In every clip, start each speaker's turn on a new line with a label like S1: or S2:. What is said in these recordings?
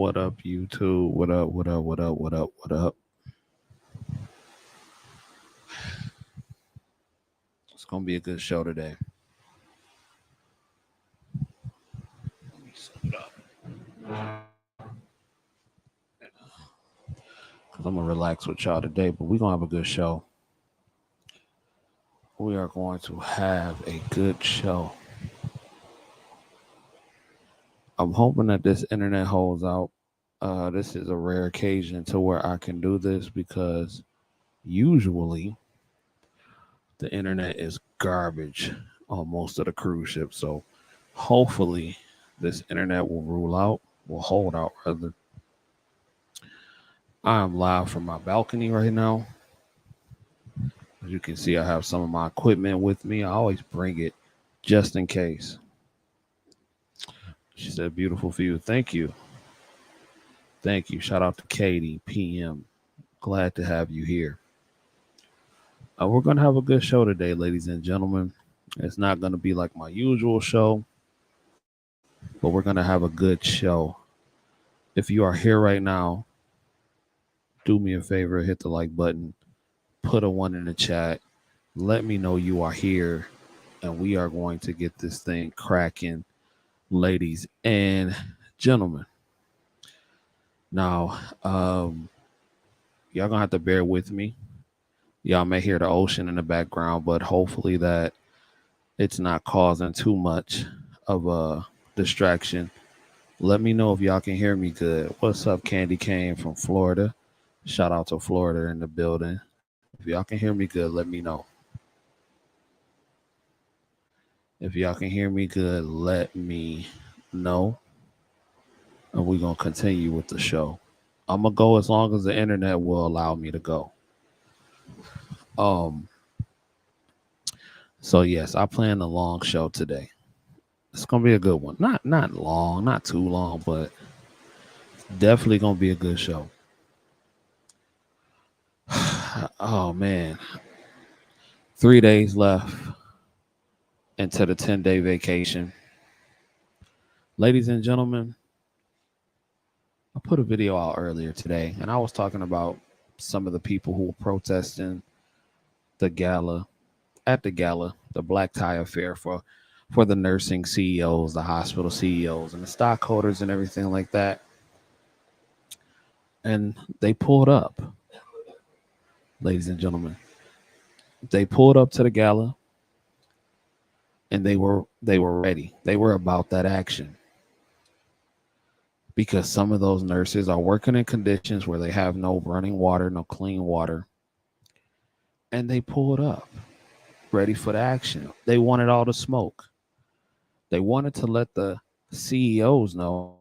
S1: What up, YouTube? What up? What up? What up? What up? What up? It's gonna be a good show today. Let me set it up because I'm gonna relax with y'all today, but we're gonna have a good show. We are going to have a good show. I'm hoping that this internet holds out. This is a rare occasion to where I can do this because usually the internet is garbage on most of the cruise ships. So hopefully this internet will hold out rather. I am live from my balcony right now. As you can see, I have some of my equipment with me. I always bring it just in case. She said, beautiful view. Thank you. Thank you. Shout out to Katie, PM. Glad to have you here. We're going to have a good show today, ladies and gentlemen. It's not going to be like my usual show, but we're going to have a good show. If you are here right now, do me a favor, hit the like button, put a 1 in the chat. Let me know you are here, and we are going to get this thing cracking, ladies and gentlemen. Now, y'all going to have to bear with me. Y'all may hear the ocean in the background, but hopefully that it's not causing too much of a distraction. Let me know if y'all can hear me good. What's up, Candy Cane from Florida? Shout out to Florida in the building. If y'all can hear me good, let me know. If y'all can hear me good, let me know. And we're going to continue with the show. I'm going to go as long as the internet will allow me to go. So yes, I plan a long show today. It's gonna be a good one. Not long, not too long, but definitely gonna be a good show. Oh man. 3 days left into the 10-day vacation. Ladies and gentlemen, I put a video out earlier today, and I was talking about some of the people who were protesting the gala, the black tie affair for the nursing CEOs, the hospital CEOs, and the stockholders and everything like that. And they pulled up, ladies and gentlemen. They pulled up to the gala, and they were ready. They were about that action. Because some of those nurses are working in conditions where they have no running water, no clean water. And they pulled up, ready for the action. They wanted all the smoke. They wanted to let the CEOs know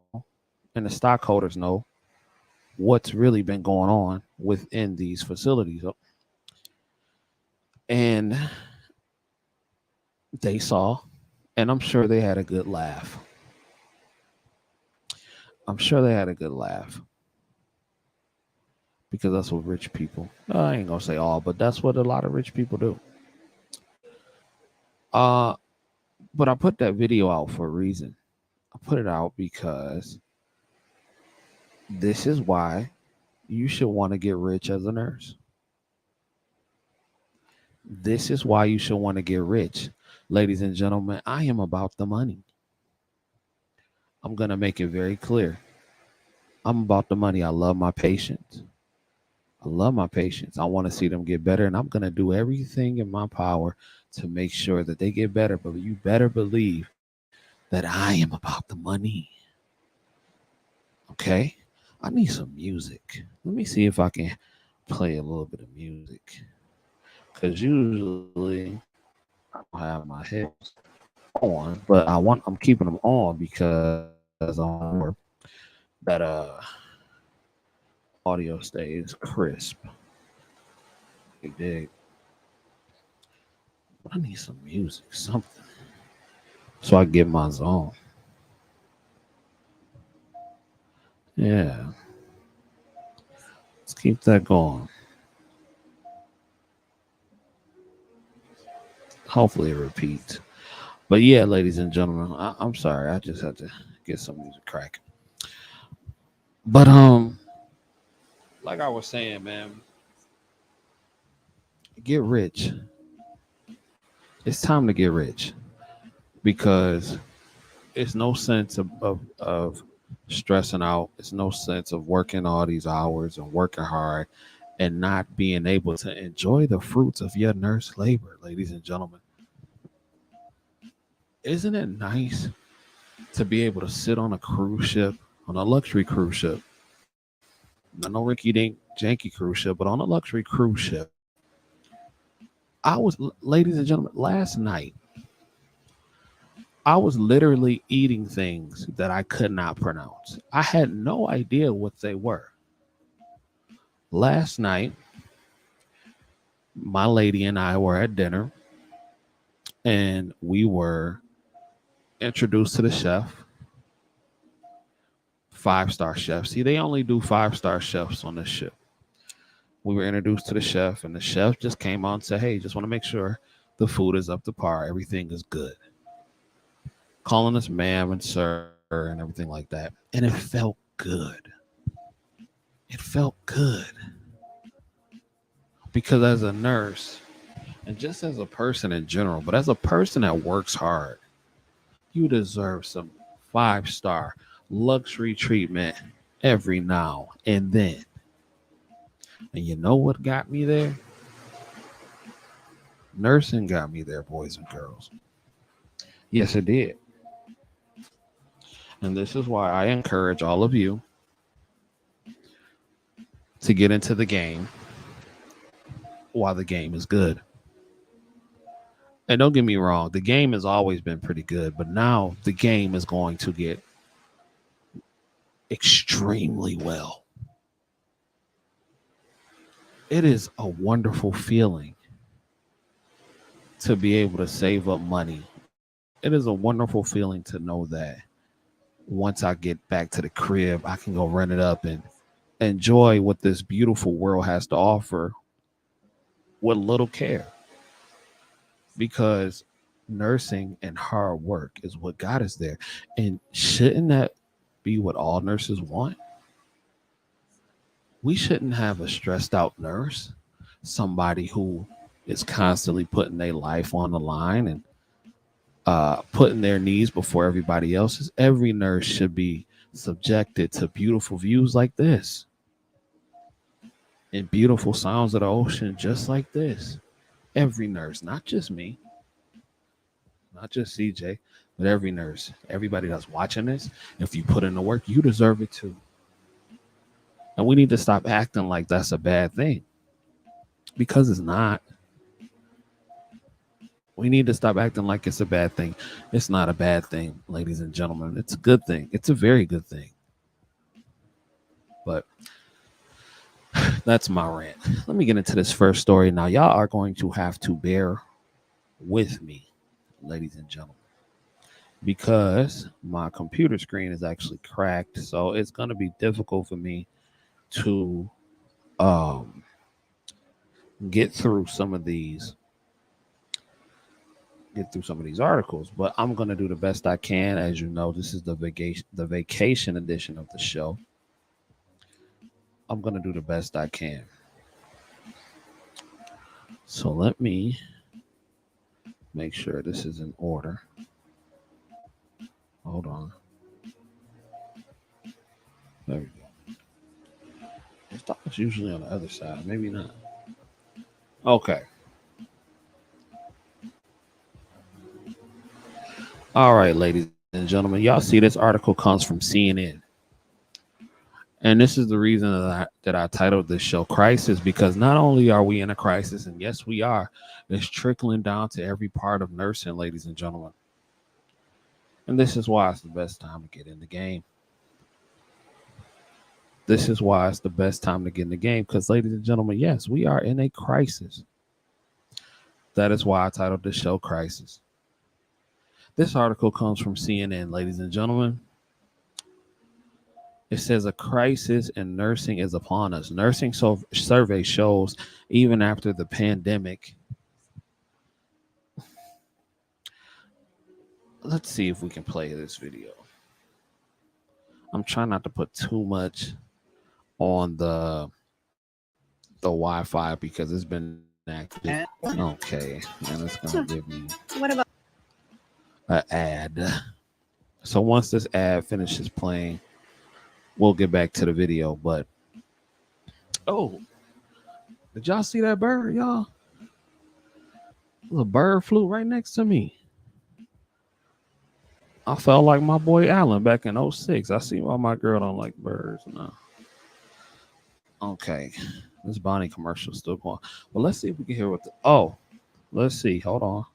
S1: and the stockholders know what's really been going on within these facilities. And they saw, and I'm sure they had a good laugh. Because that's what rich people, I ain't gonna say all, but that's what a lot of rich people do. But I put that video out for a reason. I put it out because this is why you should want to get rich as a nurse. This is why you should want to get rich. Ladies and gentlemen, I am about the money. I'm going to make it very clear. I'm about the money. I love my patients. I want to see them get better, and I'm going to do everything in my power to make sure that they get better. But you better believe that I am about the money. Okay? I need some music. Let me see if I can play a little bit of music. Because usually I don't have my headphones on, but I'm keeping them on because I want that audio stays crisp. You dig? But I need some music, something, so I get my zone. Yeah. Let's keep that going. Hopefully it repeats. But yeah, ladies and gentlemen, I'm sorry. I just had to get some music cracking. But like I was saying, man, get rich. It's time to get rich because it's no sense of stressing out. It's no sense of working all these hours and working hard and not being able to enjoy the fruits of your nurse labor, ladies and gentlemen. Isn't it nice to be able to sit on a cruise ship, on a luxury cruise ship? Not no rinky dink janky cruise ship, but on a luxury cruise ship. Ladies and gentlemen, last night, I was literally eating things that I could not pronounce. I had no idea what they were. Last night, my lady and I were at dinner and we were introduced to the chef, 5-star chef. See, they only do 5-star chefs on this ship. We were introduced to the chef, and the chef just came on and said, "Hey, just want to make sure the food is up to par. Everything is good." Calling us ma'am and sir and everything like that. And it felt good. It felt good. Because as a nurse, and just as a person in general, but as a person that works hard, you deserve some 5-star luxury treatment every now and then. And you know what got me there? Nursing got me there, boys and girls. Yes, it did. And this is why I encourage all of you to get into the game while the game is good. And don't get me wrong, the game has always been pretty good, but now the game is going to get extremely well. It is a wonderful feeling to be able to save up money. It is a wonderful feeling to know that once I get back to the crib, I can go run it up and enjoy what this beautiful world has to offer with little care. Because nursing and hard work is what got us there. And shouldn't that be what all nurses want? We shouldn't have a stressed out nurse, somebody who is constantly putting their life on the line and putting their needs before everybody else's. Every nurse should be subjected to beautiful views like this and beautiful sounds of the ocean just like this. Every nurse, not just me, not just CJ, but every nurse, everybody that's watching this, if you put in the work, you deserve it too. And we need to stop acting like that's a bad thing because it's not. We need to stop acting like it's a bad thing. It's not a bad thing, ladies and gentlemen. It's a good thing. It's a very good thing. But that's my rant. Let me get into this first story. Now, y'all are going to have to bear with me, ladies and gentlemen, because my computer screen is actually cracked. So it's going to be difficult for me to um, get through some of these articles, but I'm going to do the best I can. As you know, this is the vacation edition of the show. I'm going to do the best I can. So let me make sure this is in order. Hold on. There we go. I thought it was usually on the other side. Maybe not. Okay. All right, ladies and gentlemen. Y'all see this article comes from CNN. And this is the reason that I titled this show Crisis, because not only are we in a crisis, and yes, we are, it's trickling down to every part of nursing, ladies and gentlemen. And this is why it's the best time to get in the game. This is why it's the best time to get in the game, because, ladies and gentlemen, yes, we are in a crisis. That is why I titled this show Crisis. This article comes from CNN, ladies and gentlemen. It says a crisis in nursing is upon us. Nursing survey shows even after the pandemic. Let's see if we can play this video. I'm trying not to put too much on the Wi-Fi because it's been active. Okay, and it's gonna give me
S2: What about
S1: an ad. So once this ad finishes playing, we'll get back to the video. But oh, did y'all see that bird, y'all? The bird flew right next to me. I felt like my boy Allen back in 06. I see why my girl don't like birds now. Okay. This Bonnie commercial still going. Well, let's see if we can hear what the let's see. Hold on.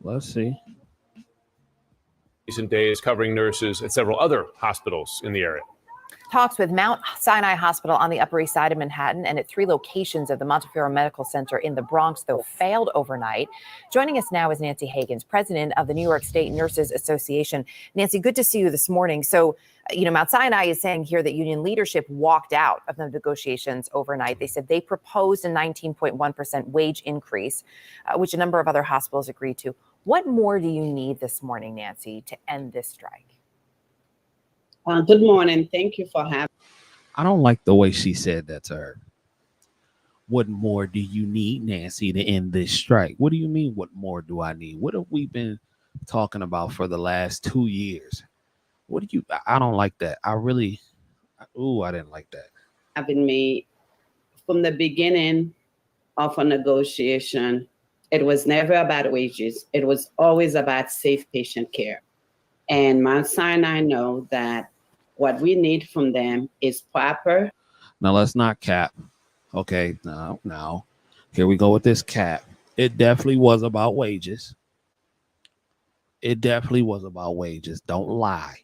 S1: Let's see.
S3: Recent days covering nurses at several other hospitals in the area.
S2: talks with Mount Sinai Hospital on the Upper East Side of Manhattan and at 3 locations of the Montefiore Medical Center in the Bronx, though failed overnight. Joining us now is Nancy Hagans, president of the New York State Nurses Association. Nancy, good to see you this morning. So, Mount Sinai is saying here that union leadership walked out of the negotiations overnight. They said they proposed a 19.1% wage increase, which a number of other hospitals agreed to. What more do you need this morning, Nancy, to end this strike?
S4: Good morning. Thank you for having me.
S1: I don't like the way she said that to her. What more do you need, Nancy, to end this strike? What do you mean, what more do I need? What have we been talking about for the last 2 years? I don't like that. I didn't like that.
S4: Having me from the beginning of a negotiation, it was never about wages. It was always about safe patient care. And Mount Sinai know that what we need from them is proper.
S1: Now let's not cap. Okay, now, here we go with this cap. It definitely was about wages. It definitely was about wages. Don't lie.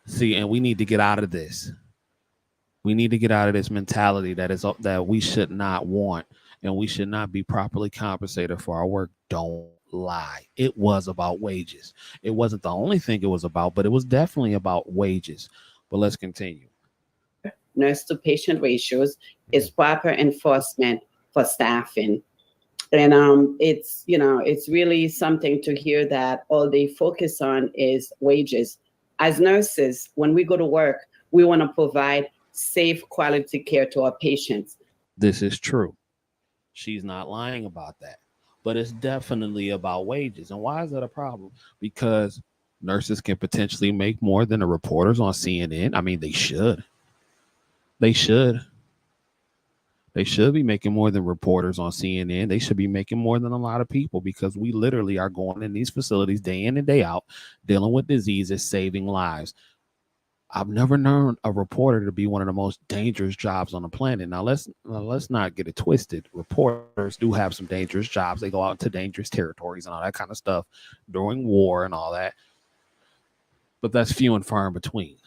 S1: See, and we need to get out of this. We need to get out of this mentality that we should not want and we should not be properly compensated for our work. Don't lie. It was about wages. It wasn't the only thing it was about, but it was definitely about wages. But let's continue.
S4: Nurse to patient ratios is proper enforcement for staffing. And it's really something to hear that all they focus on is wages. As nurses, when we go to work, we want to provide safe, quality care to our patients.
S1: This is true. She's not lying about that. But it's definitely about wages. And why is that a problem? Because nurses can potentially make more than the reporters on CNN. I mean, they should. They should be making more than reporters on CNN. They should be making more than a lot of people because we literally are going in these facilities day in and day out, dealing with diseases, saving lives. I've never known a reporter to be one of the most dangerous jobs on the planet. Now let's not get it twisted. Reporters do have some dangerous jobs. They go out into dangerous territories and all that kind of stuff during war and all that. But that's few and far in between.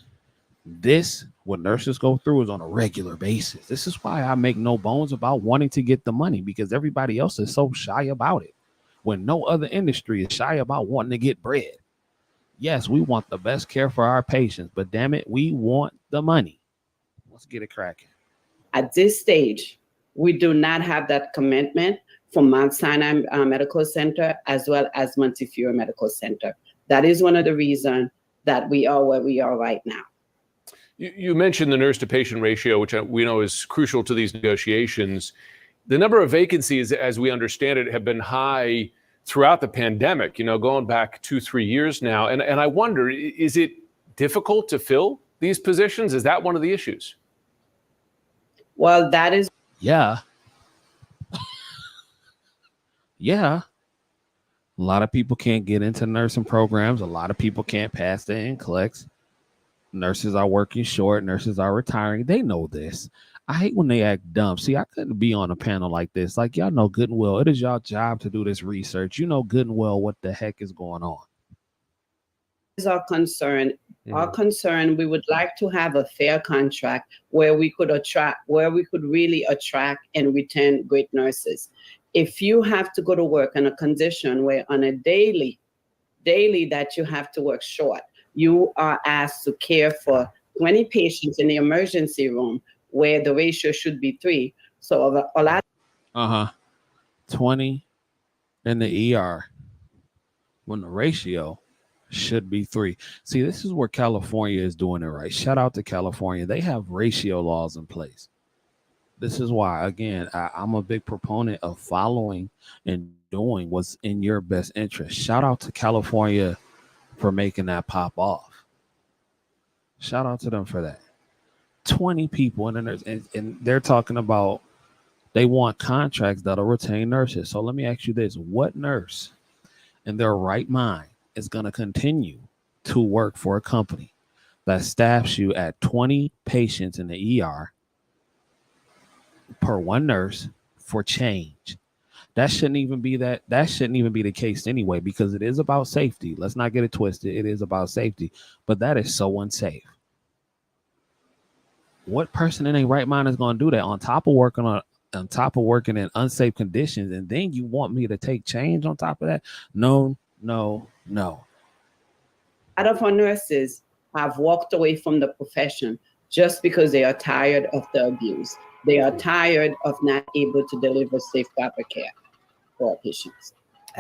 S1: What nurses go through is on a regular basis. This is why I make no bones about wanting to get the money, because everybody else is so shy about it. When no other industry is shy about wanting to get bread. Yes, we want the best care for our patients, but damn it, we want the money. Let's get it cracking.
S4: At this stage, we do not have that commitment from Mount Sinai Medical Center as well as Montefiore Medical Center. That is one of the reasons that we are where we are right now.
S3: You mentioned the nurse to patient ratio, which we know is crucial to these negotiations. The number of vacancies, as we understand it, have been high throughout the pandemic, going back 2-3 years now. And I wonder, is it difficult to fill these positions? Is that one of the issues?
S4: Well, that is.
S1: Yeah. Yeah. A lot of people can't get into nursing programs. A lot of people can't pass the NCLEX. Nurses are working short. Nurses are retiring. They know this. I hate when they act dumb. See, I couldn't be on a panel like this. Like, y'all know good and well, it is y'all job to do this research. You know good and well what the heck is going on.
S4: Is our concern. Mm-hmm. Our concern, we would like to have a fair contract where we could really attract and retain great nurses. If you have to go to work in a condition where on a daily that you have to work short, you are asked to care for 20 patients in the emergency room where the ratio should be 3. So a lot.
S1: 20 in the ER when the ratio should be 3. See, this is where California is doing it right. Shout out to California. They have ratio laws in place. This is why, again, I'm a big proponent of following and doing what's in your best interest. Shout out to California for making that pop off. Shout out to them for that. 20 people and they're talking about they want contracts that'll retain nurses. So let me ask you this: what nurse in their right mind is going to continue to work for a company that staffs you at 20 patients in the ER per one nurse for change? That shouldn't even be the case anyway, because it is about safety. Let's not get it twisted. It is about safety, but that is so unsafe. What person in their right mind is going to do that on top of working in unsafe conditions, and then you want me to take change on top of that? No.
S4: A lot of our nurses have walked away from the profession just because they are tired of the abuse. They are tired of not able to deliver safe, proper care for our patients.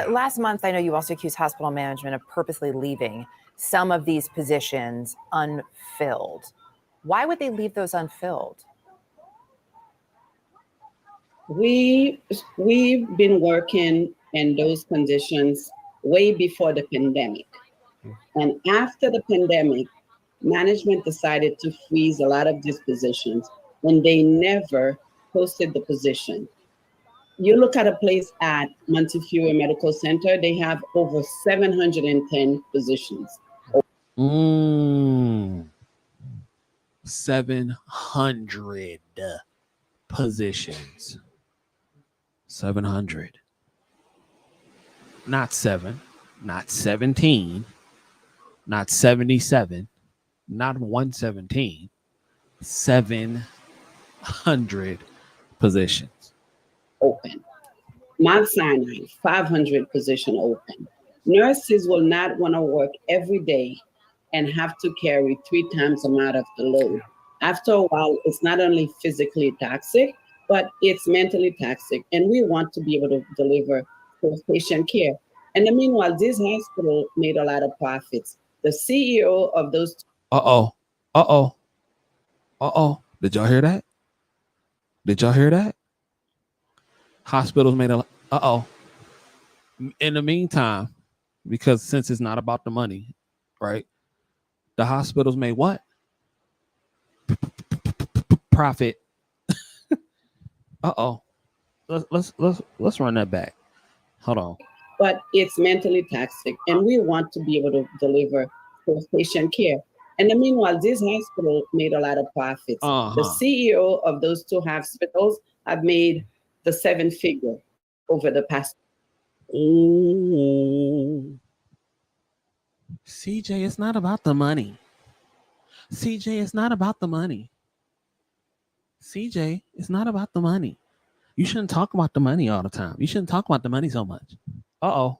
S2: Last month, I know you also accused hospital management of purposely leaving some of these positions unfilled. Why would they leave those unfilled?
S4: We've been working in those conditions way before the pandemic. And after the pandemic, management decided to freeze a lot of these positions, and they never posted the position. You look at a place at Montefiore Medical Center, they have over 710 positions.
S1: 700 positions. 700. Not 7, not 17, not 77, not 117. 700 positions
S4: open. Mount Sinai, 500 position open. Nurses will not want to work every day and have to carry 3 times the amount of the load. After a while, it's not only physically toxic, but it's mentally toxic. And we want to be able to deliver patient care. And then meanwhile, this hospital made a lot of profits. The CEO of those.
S1: Did y'all hear that? Hospitals made a. In the meantime, because since it's not about the money, right? The hospitals made what? Profit. Let's run that back. Hold on.
S4: But it's mentally toxic, and we want to be able to deliver patient care. And then meanwhile, this hospital made a lot of profits. The CEO of those 2 hospitals have made the 7-figure over the past.
S1: Oh, CJ, it's not about the money. CJ, it's not about the money. CJ, it's not about the money. You shouldn't talk about the money all the time. You shouldn't talk about the money so much. But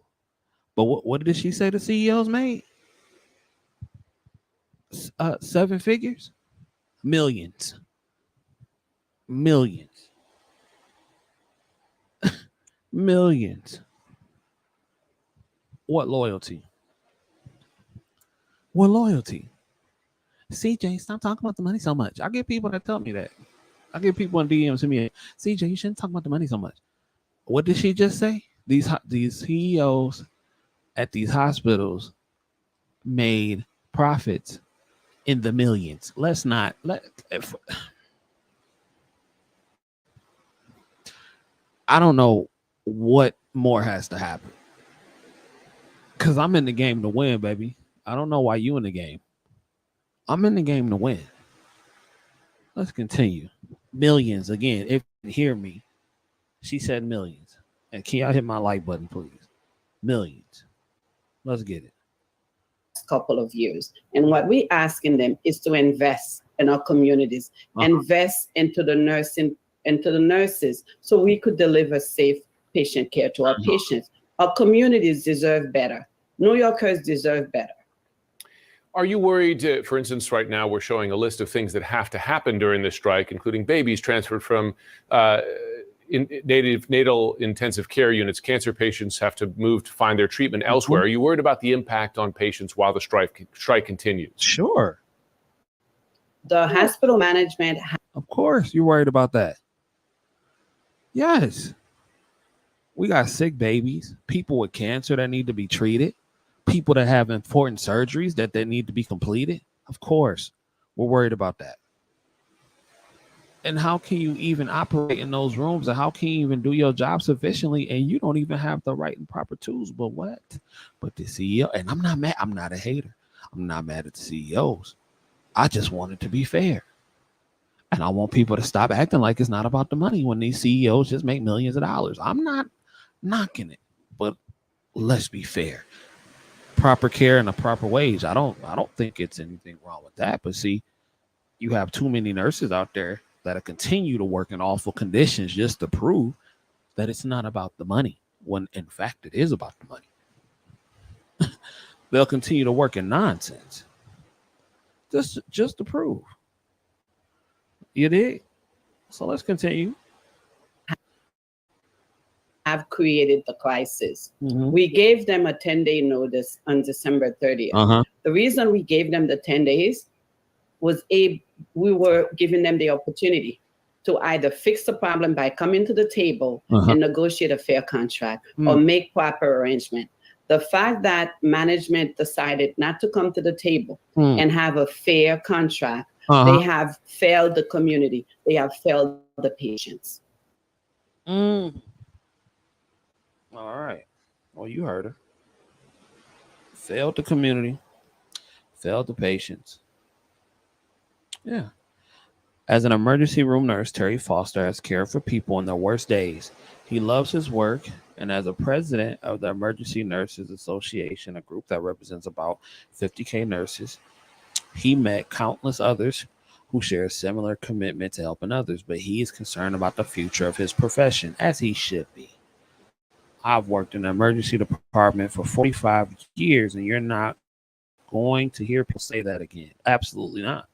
S1: what did she say the CEOs made? 7 figures? Millions. Millions. What loyalty? What loyalty? CJ, stop talking about the money so much. I get people that tell me that. I get people in DMs to me, CJ, you shouldn't talk about the money so much. What did she just say? These CEOs at these hospitals made profits in the millions. I don't know what more has to happen. Because I'm in the game to win, baby. I don't know why you in the game. I'm in the game to win. Let's continue. Millions. Again, if you hear me, she said millions. And can y'all hit my like button, please? Millions. Let's get it.
S4: Couple of years. And what we're asking them is to invest in our communities, invest into the nurses, so we could deliver safe patient care to our patients. Our communities deserve better. New Yorkers deserve better.
S3: Are you worried, for instance, right now we're showing a list of things that have to happen during this strike, including babies transferred from natal intensive care units, cancer patients have to move to find their treatment elsewhere. Are you worried about the impact on patients while the strike continues?
S1: Sure.
S4: The hospital management.
S1: Of course, you're worried about that. Yes. We got sick babies, people with cancer that need to be treated, people that have important surgeries that they need to be completed. Of course, we're worried about that. And how can you even operate in those rooms, and how can you even do your job sufficiently, and you don't even have the right and proper tools? But what? But the CEO, and I'm not mad. I'm not a hater. I'm not mad at the CEOs. I just want it to be fair. And I want people to stop acting like it's not about the money when these CEOs just make millions of dollars. I'm not knocking it, but let's be fair. Proper care and a proper wage. I don't think it's anything wrong with that. But see, you have too many nurses out there that continue to work in awful conditions just to prove that it's not about the money, when in fact it is about the money. They'll continue to work in nonsense just to prove. You did. So let's continue.
S4: Have created the crisis.
S1: Mm-hmm.
S4: We gave them a 10-day notice on December 30th. The reason we gave them the 10 days was we were giving them the opportunity to either fix the problem by coming to the table and negotiate a fair contract or make proper arrangement. The fact that management decided not to come to the table and have a fair contract, they have failed the community. They have failed the patients.
S1: All right. Well, you heard her. Failed the community, failed the patients. Yeah. As an emergency room nurse, Terry Foster has cared for people in their worst days. He loves his work, and as a president of the Emergency Nurses Association, a group that represents about 50,000 nurses, he met countless others who share a similar commitment to helping others, but he is concerned about the future of his profession, as he should be. I've worked in the emergency department for 45 years, and you're not going to hear people say that again. Absolutely not.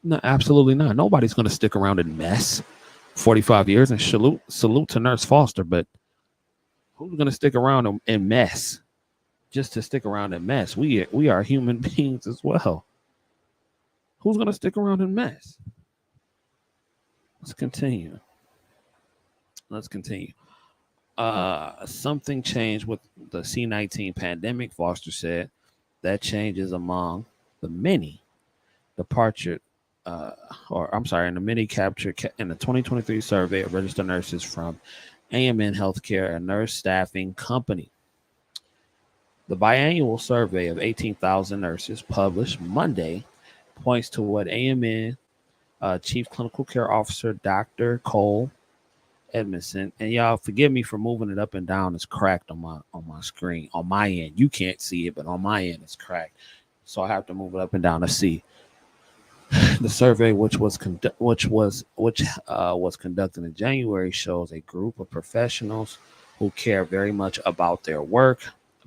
S1: No, absolutely not. Nobody's going to stick around and mess 45 years, and salute to Nurse Foster, but who's going to stick around and mess just to stick around and mess? We are human beings as well. Who's going to stick around and mess? Let's continue. Something changed with the C-19 pandemic, Foster said. That change is among the many departure, in the many captured in the 2023 survey of registered nurses from AMN Healthcare, a nurse staffing company. The biannual survey of 18,000 nurses published Monday points to what AMN Chief Clinical Care Officer Dr. Cole Edmondson, and y'all forgive me for moving it up and down. It's cracked on my screen. On my end, you can't see it, but on my end, it's cracked. So I have to move it up and down to see. The survey, which was conducted in January, shows a group of professionals who care very much about their work,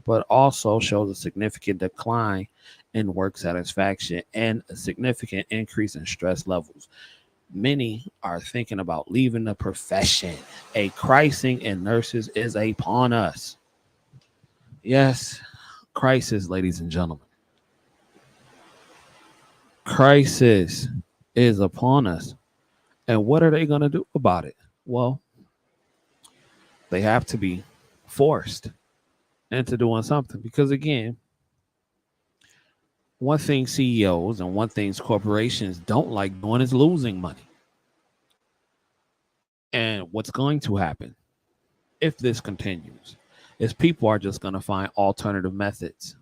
S1: but also shows a significant decline in work satisfaction and a significant increase in stress levels. Many are thinking about leaving the profession. A crisis in nurses is upon us. Yes, crisis, ladies and gentlemen. Crisis is upon us. And what are they going to do about it? Well, they have to be forced into doing something, because again, one thing CEOs and one thing corporations don't like doing is losing money. And what's going to happen if this continues is people are just going to find alternative methods.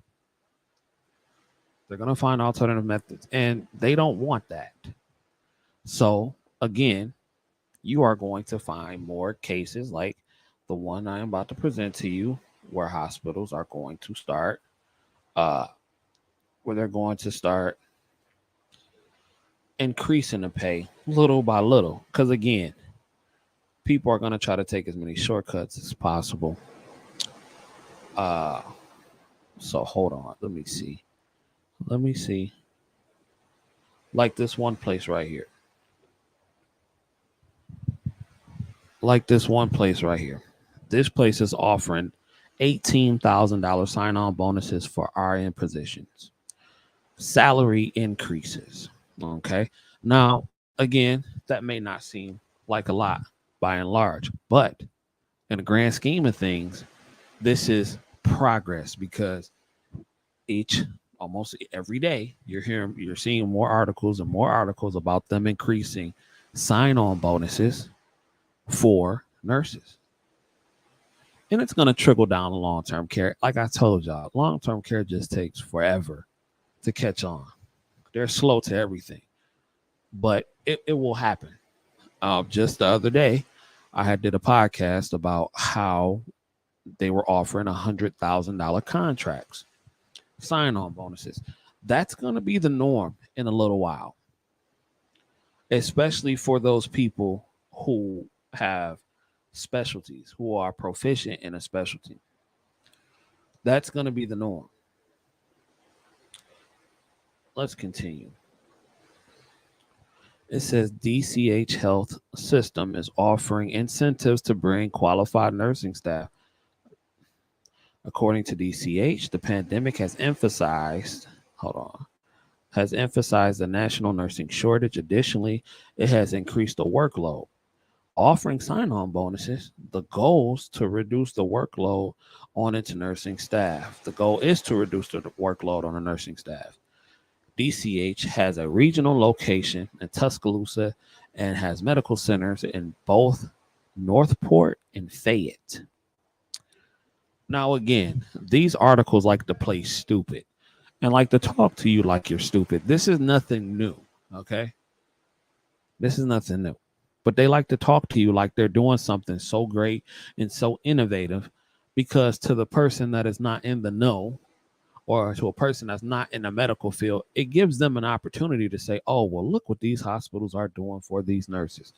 S1: They're going to find alternative methods, and they don't want that. So again, you are going to find more cases like the one I am about to present to you, where hospitals are going to start, increasing the pay little by little. Because again, people are going to try to take as many shortcuts as possible. So hold on. Let me see. Like this one place right here. like this one place right here. This place is offering $18,000 sign-on bonuses for RN positions, salary increases. Okay. Now, again, that may not seem like a lot by and large, but in the grand scheme of things, this is progress because each almost every day you're seeing more articles and more articles about them increasing sign-on bonuses for nurses. And it's going to trickle down to long-term care. Like I told y'all, long-term care just takes forever to catch on. They're slow to everything, but it will happen. Just the other day, I had did a podcast about how they were offering $100,000 contracts, sign-on bonuses. That's going to be the norm in a little while, especially for those people who have specialties, who are proficient in a specialty. That's going to be the norm. Let's continue. It says DCH Health System is offering incentives to bring qualified nursing staff. According to DCH, the pandemic has emphasized the national nursing shortage. Additionally, it has increased the workload. Offering sign-on bonuses, the goals to reduce the workload on its nursing staff. The goal is to reduce the workload on the nursing staff. DCH has a regional location in Tuscaloosa and has medical centers in both Northport and Fayette. Now, again, these articles like to play stupid and like to talk to you like you're stupid. This is nothing new, okay? This is nothing new. But they like to talk to you like they're doing something so great and so innovative, because to the person that is not in the know, or to a person that's not in the medical field, it gives them an opportunity to say, oh, well, look what these hospitals are doing for these nurses.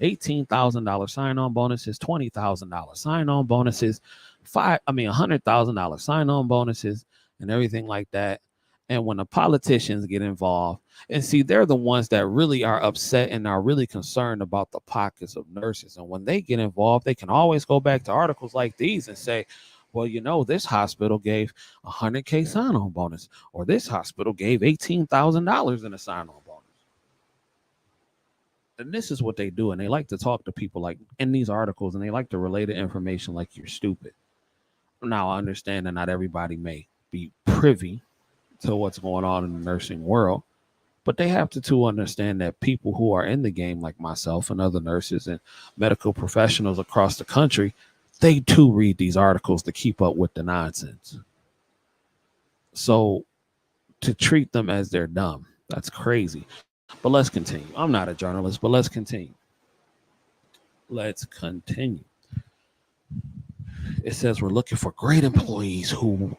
S1: $18,000 sign-on bonuses, $20,000 sign-on bonuses, $100,000 sign-on bonuses, and everything like that. And when the politicians get involved, and see, they're the ones that really are upset and are really concerned about the pockets of nurses. And when they get involved, they can always go back to articles like these and say, well, you know, this hospital gave $100K sign-on bonus, or this hospital gave $18,000 in a sign-on bonus. And this is what they do. And they like to talk to people like in these articles, and they like to relay the information like you're stupid. Now, I understand that not everybody may be privy to what's going on in the nursing world, but they have to understand that people who are in the game, like myself and other nurses and medical professionals across the country, they too read these articles to keep up with the nonsense. So to treat them as they're dumb, that's crazy. But let's continue. I'm not a journalist, but let's continue. Let's continue. It says we're looking for great employees who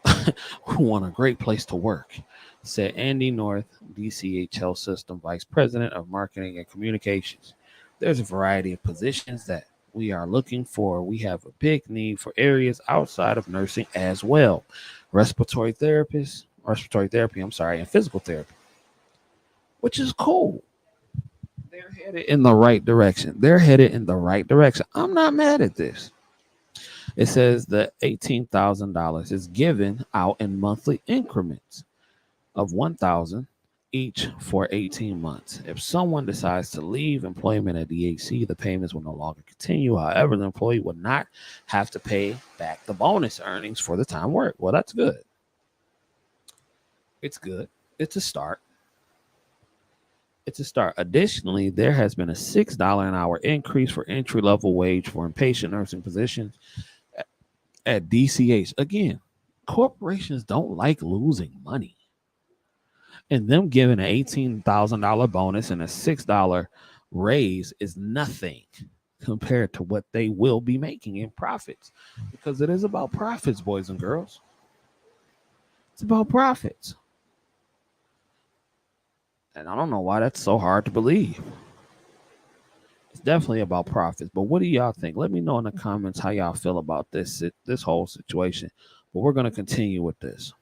S1: want a great place to work, said Andy North, DCH Health System Vice President of Marketing and Communications. There's a variety of positions that we are looking for. We have a big need for areas outside of nursing as well. Respiratory therapy, and physical therapy, which is cool. They're headed in the right direction. I'm not mad at this. It says the $18,000 is given out in monthly increments of $1,000 each for 18 months. If someone decides to leave employment at DHC, the payments will no longer continue. However, the employee would not have to pay back the bonus earnings for the time worked. Well, that's good. It's good. It's a start. Additionally, there has been a $6 an hour increase for entry-level wage for inpatient nursing positions at DCH. Again, corporations don't like losing money. And them giving an $18,000 bonus and a $6 raise is nothing compared to what they will be making in profits, because it is about profits, boys and girls. It's about profits. And I don't know why that's so hard to believe. It's definitely about profits. But what do y'all think? Let me know in the comments how y'all feel about this whole situation. But we're going to continue with this.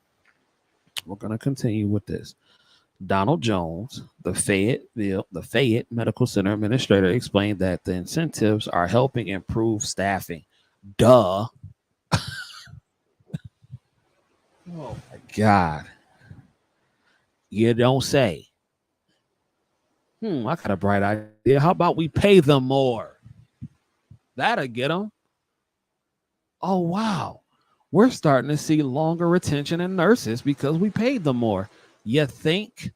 S1: Donald Jones, the Fayette Medical Center administrator, explained that the incentives are helping improve staffing. Duh. Oh my God. You don't say. I got a bright idea. How about we pay them more? That'll get them. Oh, wow. We're starting to see longer retention in nurses because we paid them more. You think?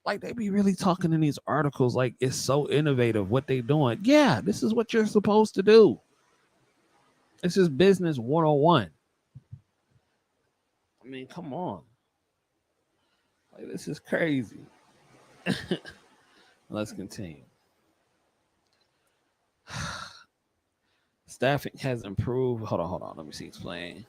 S1: Like they be really talking in these articles like it's so innovative what they doing. Yeah, this is what you're supposed to do. This is business 101. I mean, come on. Like this is crazy. Let's continue. Staffing has improved. Hold on. Let me see. Explain.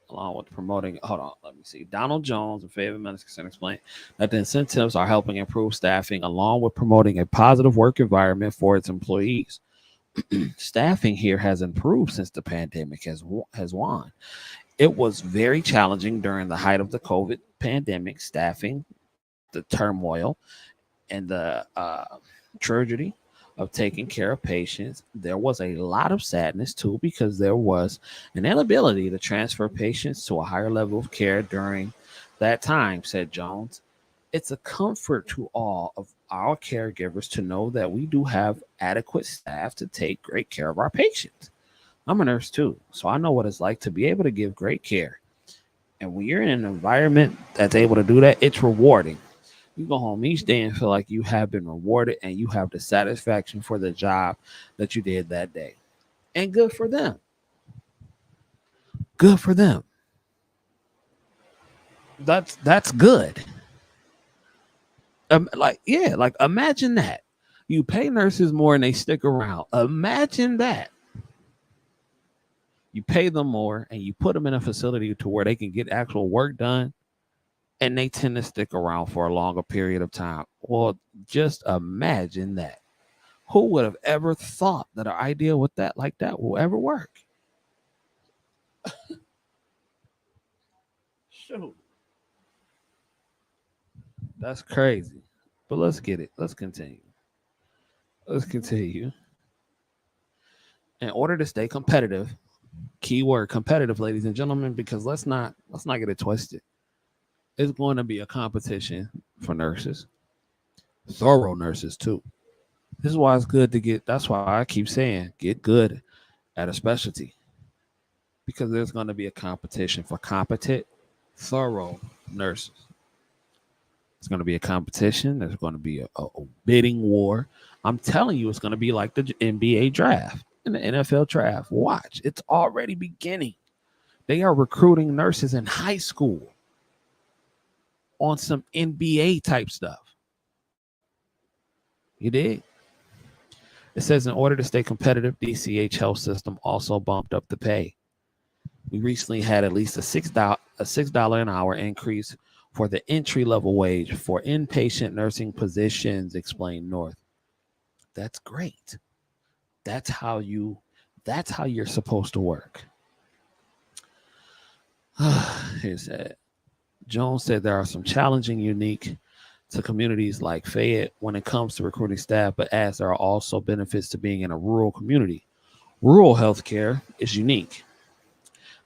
S1: Along with promoting. Hold on. Let me see. Donald Jones, a Fayette Medical Center, explained that the incentives are helping improve staffing along with promoting a positive work environment for its employees. Staffing here has improved since the pandemic has won. It was very challenging during the height of the COVID pandemic. Staffing, the turmoil, and the tragedy of taking care of patients. There was a lot of sadness too because there was an inability to transfer patients to a higher level of care during that time, said Jones. It's a comfort to all of our caregivers to know that we do have adequate staff to take great care of our patients. I'm a nurse too, so I know what it's like to be able to give great care. And when you're in an environment that's able to do that, it's rewarding. You go home each day and feel like you have been rewarded and you have the satisfaction for the job that you did that day. And good for them. Good for them. That's good. Like imagine that. You pay nurses more and they stick around. Imagine that. You pay them more and you put them in a facility to where they can get actual work done and they tend to stick around for a longer period of time. Well, just imagine that. Who would have ever thought that an idea with that like that will ever work? Shoot. That's crazy. But let's get it. Let's continue. Let's continue. In order to stay competitive, keyword competitive, ladies and gentlemen, because let's not get it twisted. It's going to be a competition for nurses, thorough nurses too. This is why it's good to get. That's why I keep saying get good at a specialty because there's going to be a competition for competent, thorough nurses. It's going to be a competition. There's going to be a bidding war. I'm telling you, it's going to be like the NBA draft and the NFL draft. Watch, it's already beginning. They are recruiting nurses in high school on some NBA type stuff. You dig? It says in order to stay competitive, DCH Health System also bumped up the pay. We recently had at least a $6 an hour increase for the entry level wage for inpatient nursing positions, explained North. That's great. That's how you're supposed to work. Here's that. Jones said there are some challenging, unique to communities like Fayette when it comes to recruiting staff, but as there are also benefits to being in a rural community. Rural healthcare is unique.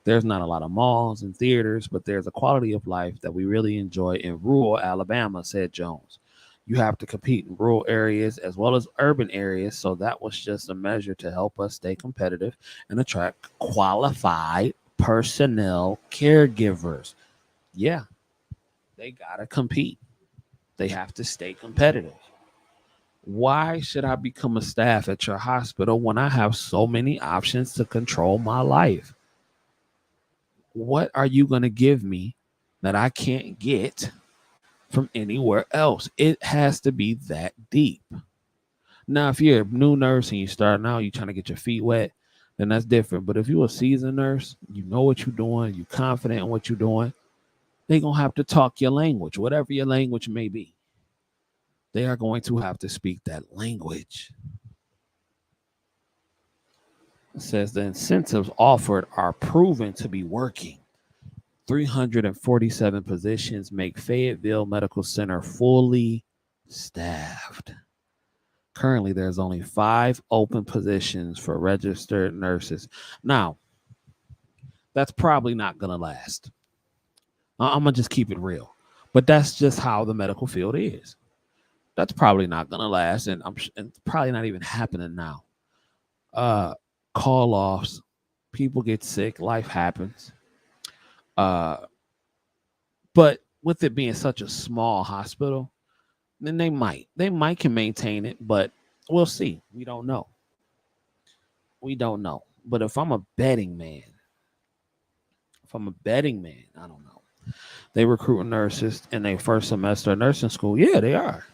S1: There's not a lot of malls and theaters, but there's a quality of life that we really enjoy in rural Alabama, said Jones. You have to compete in rural areas as well as urban areas, so that was just a measure to help us stay competitive and attract qualified personnel caregivers. Yeah, they got to compete. They have to stay competitive. Why should I become a staff at your hospital when I have so many options to control my life? What are you going to give me that I can't get from anywhere else? It has to be that deep. Now, if you're a new nurse and you start out, you're trying to get your feet wet, then that's different. But if you're a seasoned nurse, you know what you're doing, you're confident in what you're doing, they're going to have to talk your language, whatever your language may be. They are going to have to speak that language. It says the incentives offered are proven to be working. 347 positions make Fayetteville Medical Center fully staffed. Currently, there's only 5 open positions for registered nurses. Now, that's probably not going to last. I'm going to just keep it real. But that's just how the medical field is. That's probably not going to last, and it's probably not even happening now. Call offs, people get sick, life happens. But with it being such a small hospital, then they might can maintain it, but we'll see. We don't know. But if I'm a betting man, I don't know. They recruit nurses in their first semester of nursing school. Yeah, they are.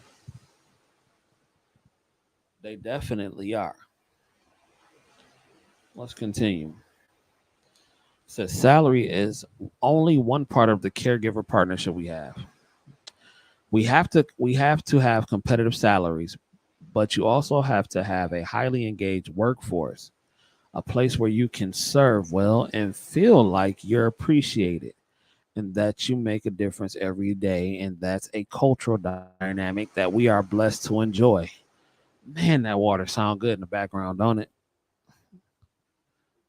S1: They definitely are. Let's continue. It says salary is only one part of the caregiver partnership we have. We have to have competitive salaries, but you also have to have a highly engaged workforce, a place where you can serve well and feel like you're appreciated and that you make a difference every day. And that's a cultural dynamic that we are blessed to enjoy. Man, that water sounds good in the background, don't it?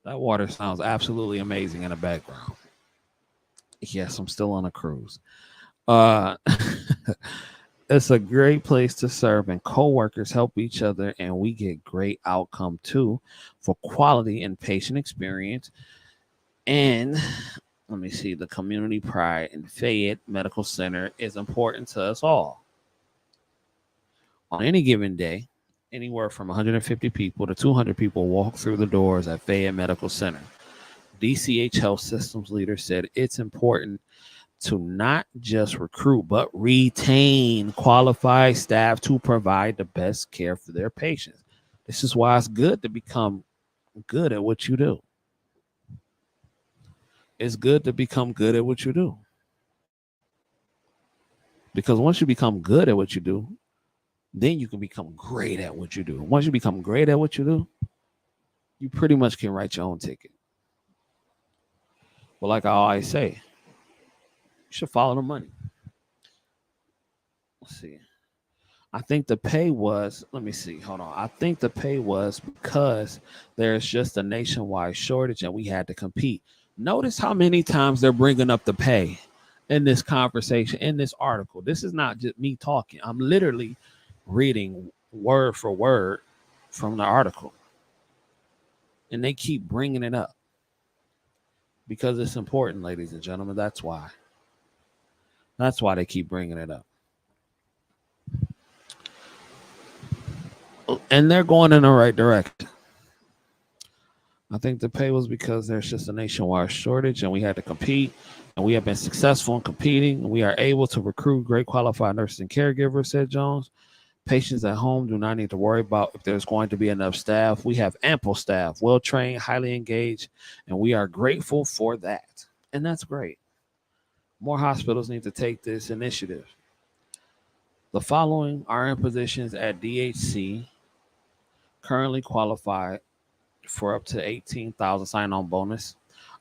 S1: That water sounds absolutely amazing in the background. Yes, I'm still on a cruise. It's a great place to serve, and coworkers help each other, and we get great outcome too for quality and patient experience. And let me see, the community pride in Fayette Medical Center is important to us all. On any given day, anywhere from 150 people to 200 people walk through the doors at Fayette Medical Center. DCH Health Systems leader said it's important to not just recruit, but retain qualified staff to provide the best care for their patients. This is why it's good to become good at what you do. It's good to become good at what you do. Because once you become good at what you do, then you can become great at what you do. Once you become great at what you do, you pretty much can write your own ticket. But like I always say, you should follow the money. Let's see. I think the pay was, let me see, hold on. I think the pay was because there's just a nationwide shortage and we had to compete. Notice how many times they're bringing up the pay in this conversation, in this article. This is not just me talking. I'm literally reading word for word from the article. And they keep bringing it up because it's important, ladies and gentlemen. That's why. That's why they keep bringing it up. And they're going in the right direction. I think the pay was because there's just a nationwide shortage and we had to compete, and we have been successful in competing, and we are able to recruit great qualified nurses and caregivers, said Jones. Patients at home do not need to worry about if there's going to be enough staff. We have ample staff, well-trained, highly engaged, and we are grateful for that. And that's great. More hospitals need to take this initiative. The following are in positions at DHC currently qualified for up to 18,000 sign-on bonus: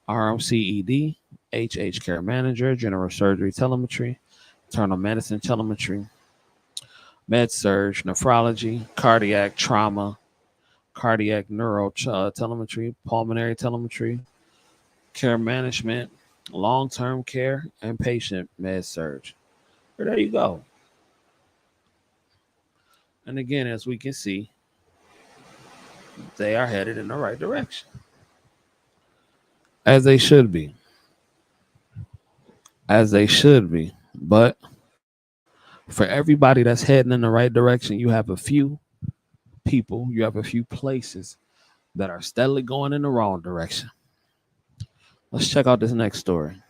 S1: RMCED, HH care manager, general surgery telemetry, internal medicine telemetry, med surge, nephrology, cardiac trauma, cardiac neuro telemetry, pulmonary telemetry, care management, long-term care, and patient med surge. There you go. And again, as we can see, they are headed in the right direction, as they should be. But for everybody that's heading in the right direction, you have a few people, you have a few places that are steadily going in the wrong direction. Let's check out this next story.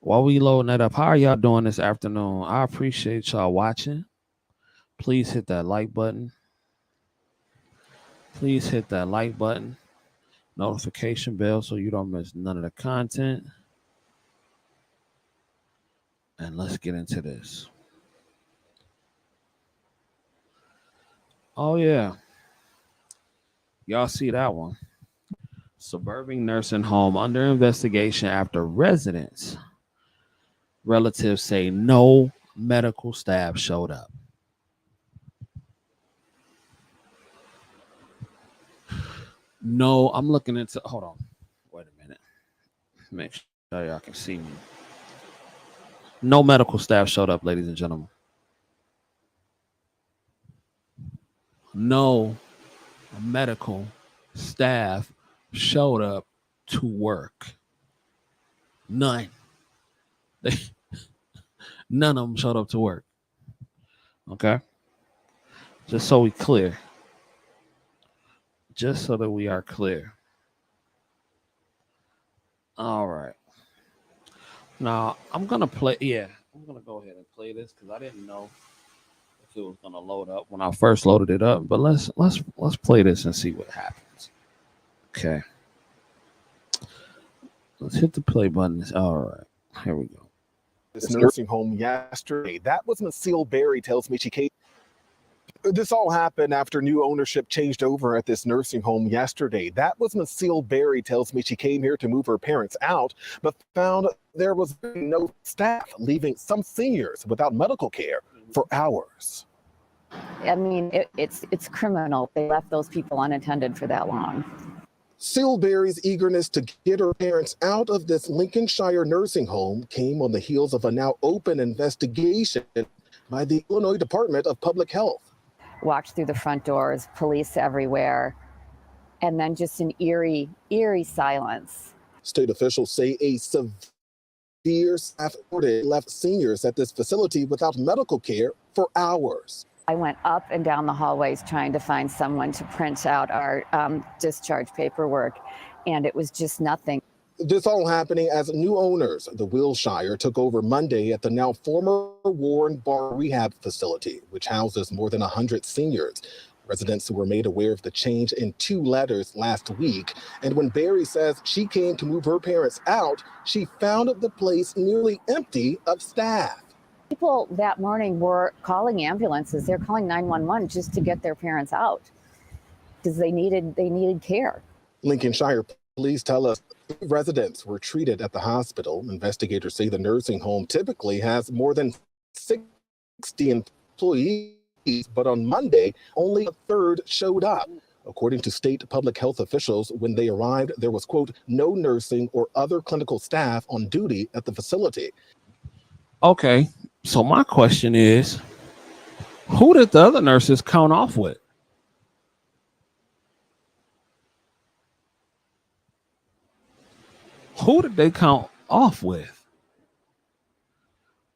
S1: While we loading that up, how are y'all doing this afternoon? I appreciate y'all watching. Please hit that like button. Notification bell so you don't miss none of the content. And let's get into this. Oh, yeah. Y'all see that one. Suburban nursing home under investigation after residents' relatives say no medical staff showed up. No, I'm looking into. Hold on. Wait a minute. Make sure y'all can see me. No medical staff showed up, ladies and gentlemen. No medical staff showed up to work. None. None of them showed up to work. Okay? Just so we clear. Just so that we are clear. All right. Now, I'm going to play. Yeah, I'm going to go ahead and play this because I didn't know if it was going to load up when I first loaded it up. But let's play this and see what happens. Okay. Let's hit the play button. All right. Here we go.
S5: This nursing home yesterday. That was Lucille Berry tells me she came. This all happened after new ownership changed over at this nursing home yesterday. That was Lucille Berry tells me she came here to move her parents out, but found there was no staff, leaving some seniors without medical care for hours.
S6: I mean, it's criminal. They left those people unattended for that long.
S5: Silberry's eagerness to get her parents out of this Lincolnshire nursing home came on the heels of a now open investigation by the Illinois Department of Public Health.
S6: Walked through the front doors, police everywhere, and then just an eerie silence.
S5: State officials say a severe staff shortage left seniors at this facility without medical care for hours.
S6: I went up and down the hallways trying to find someone to print out our discharge paperwork, and it was just nothing.
S5: This all happening as new owners, the Wilshire, took over Monday at the now former Warren Bar Rehab facility, which houses more than 100 seniors. Residents were made aware of the change in 2 letters last week. And when Berry says she came to move her parents out, she found the place nearly empty of staff.
S6: People that morning were calling ambulances. They're calling 911 just to get their parents out because they needed care.
S5: Lincolnshire police tell us residents were treated at the hospital. Investigators say the nursing home typically has more than 60 employees, but on Monday, only a third showed up. According to state public health officials, when they arrived, there was, quote, no nursing or other clinical staff on duty at the facility.
S1: Okay, so my question is, who did the other nurses count off with? Who did they count off with?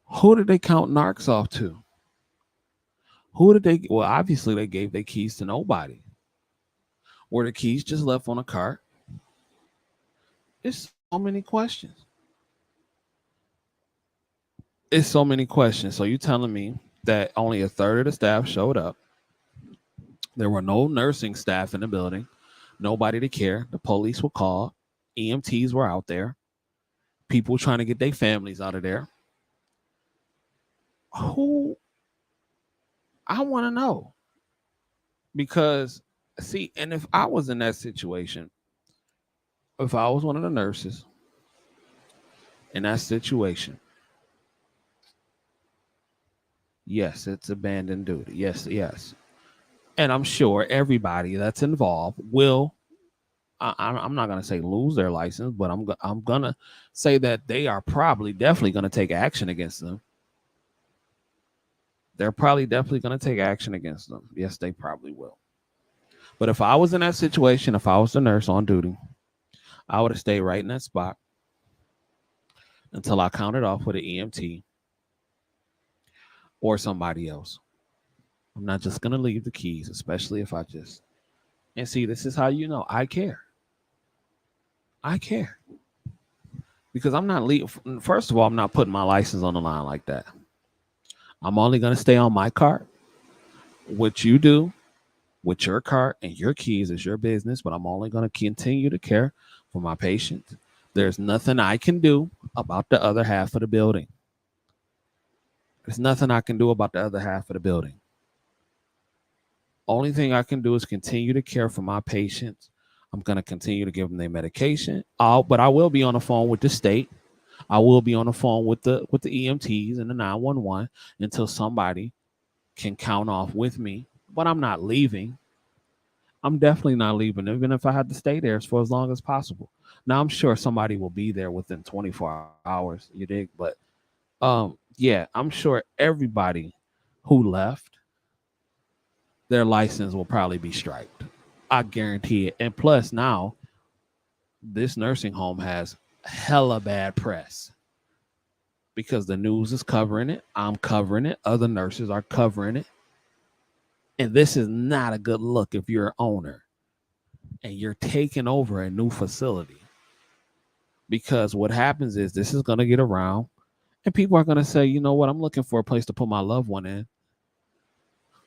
S1: Who did they count narcs off to? Who did they? Well, obviously they gave their keys to nobody. Were the keys just left on a cart? It's so many questions. It's so many questions. So you telling me that only a third of the staff showed up? There were no nursing staff in the building. Nobody to care. The police were called. EMTs were out there. People trying to get their families out of there. Who? I want to know. Because, see, and if I was in that situation, if I was one of the nurses in that situation, yes, it's abandoned duty. Yes. And I'm sure everybody that's involved will, I'm not going to say lose their license, but I'm going to say that they are definitely going to take action against them. They're definitely going to take action against them. Yes, they probably will. But if I was in that situation, if I was the nurse on duty, I would have stayed right in that spot until I counted off with an EMT or somebody else. I'm not just going to leave the keys, especially if and see, this is how you know I care. I care. Because I'm not leaving. First of all, I'm not putting my license on the line like that. I'm only going to stay on my cart. What you do with your cart and your keys is your business, but I'm only going to continue to care for my patients. There's nothing I can do about the other half of the building. There's nothing I can do about the other half of the building. Only thing I can do is continue to care for my patients. I'm going to continue to give them their medication. But I will be on the phone with the state. I will be on the phone with the EMTs and the 911 until somebody can count off with me. But I'm not leaving. I'm definitely not leaving, even if I had to stay there for as long as possible. Now, I'm sure somebody will be there within 24 hours, you dig? But yeah, I'm sure everybody who left, their license will probably be striped. I guarantee it. And plus, now this nursing home has hella bad press because the news is covering it. I'm covering it. Other nurses are covering it. And this is not a good look if you're an owner and you're taking over a new facility. Because what happens is this is going to get around and people are going to say, you know what, I'm looking for a place to put my loved one in.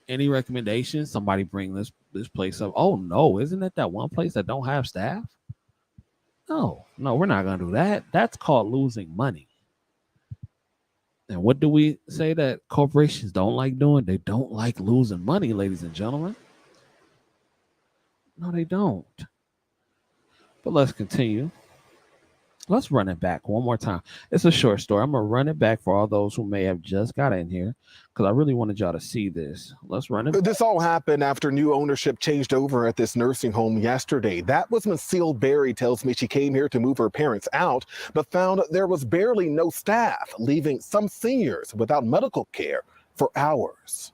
S1: Any recommendations? Somebody bring this place up. Oh, no, isn't it that one place that don't have staff? No, we're not going to do that. That's called losing money. And what do we say that corporations don't like doing? They don't like losing money, ladies and gentlemen. No, they don't. But let's continue. Let's run it back one more time. It's a short story. I'm going to run it back for all those who may have just got in here because I really wanted y'all to see this. Let's run it back.
S5: This all happened after new ownership changed over at this nursing home yesterday. That was when Seal Berry tells me she came here to move her parents out, but found there was barely no staff, leaving some seniors without medical care for hours.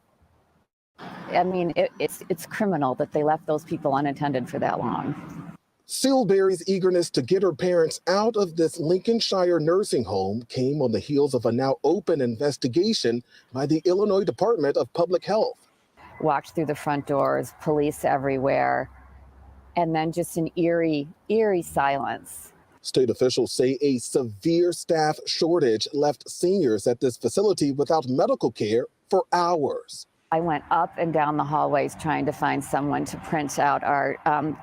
S6: I mean, it's criminal that they left those people unattended for that long.
S5: Seal Berry's eagerness to get her parents out of this Lincolnshire nursing home came on the heels of a now open investigation by the Illinois Department of Public Health.
S6: Walked through the front doors, police everywhere, and then just an eerie silence.
S5: State officials say a severe staff shortage left seniors at this facility without medical care for hours.
S6: I went up and down the hallways trying to find someone to print out our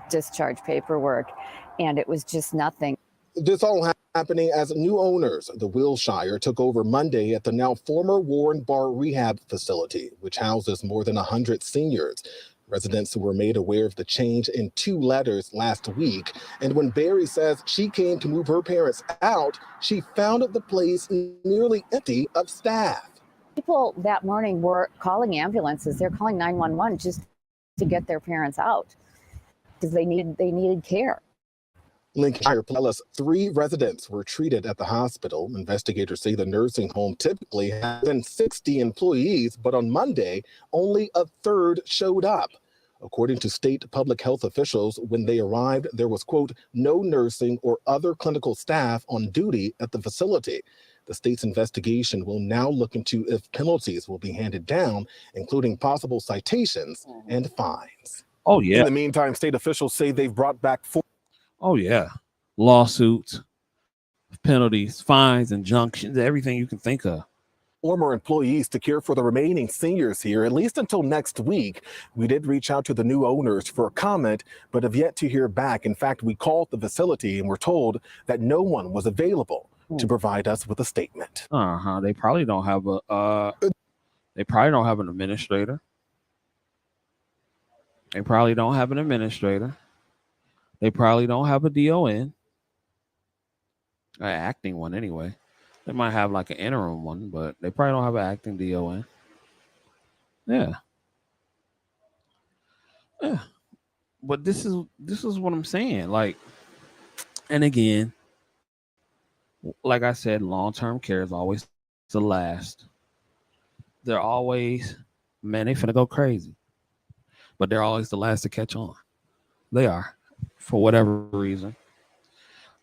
S6: discharge paperwork, and it was just nothing.
S5: This all happening as new owners, the Wilshire, took over Monday at the now former Warren Bar Rehab facility, which houses more than 100 seniors. Residents were made aware of the change in 2 letters last week, and when Berry says she came to move her parents out, she found the place nearly empty of staff.
S6: People that morning were calling ambulances. They're calling 911 just to get their parents out because they needed care.
S5: Lincolnshire tell us 3 residents were treated at the hospital. Investigators say the nursing home typically has more than 60 employees, but on Monday, only a third showed up. According to state public health officials, when they arrived, there was, quote, no nursing or other clinical staff on duty at the facility. The state's investigation will now look into if penalties will be handed down, including possible citations and fines.
S1: Oh, yeah.
S5: In the meantime, state officials say they've brought back 4.
S1: Oh, yeah. Lawsuits, penalties, fines, injunctions, everything you can think of.
S5: Former employees to care for the remaining seniors here, at least until next week. We did reach out to the new owners for a comment, but have yet to hear back. In fact, we called the facility and were told that no one was available to provide us with a statement.
S1: They probably don't have an administrator. They probably don't have an administrator. They probably don't have a DON. An acting one anyway. They might have like an interim one, but they probably don't have an acting DON. Yeah. But this is what I'm saying. Like, and again, like I said, long-term care is always the last. They're always, man, they finna go crazy. But they're always the last to catch on. They are, for whatever reason.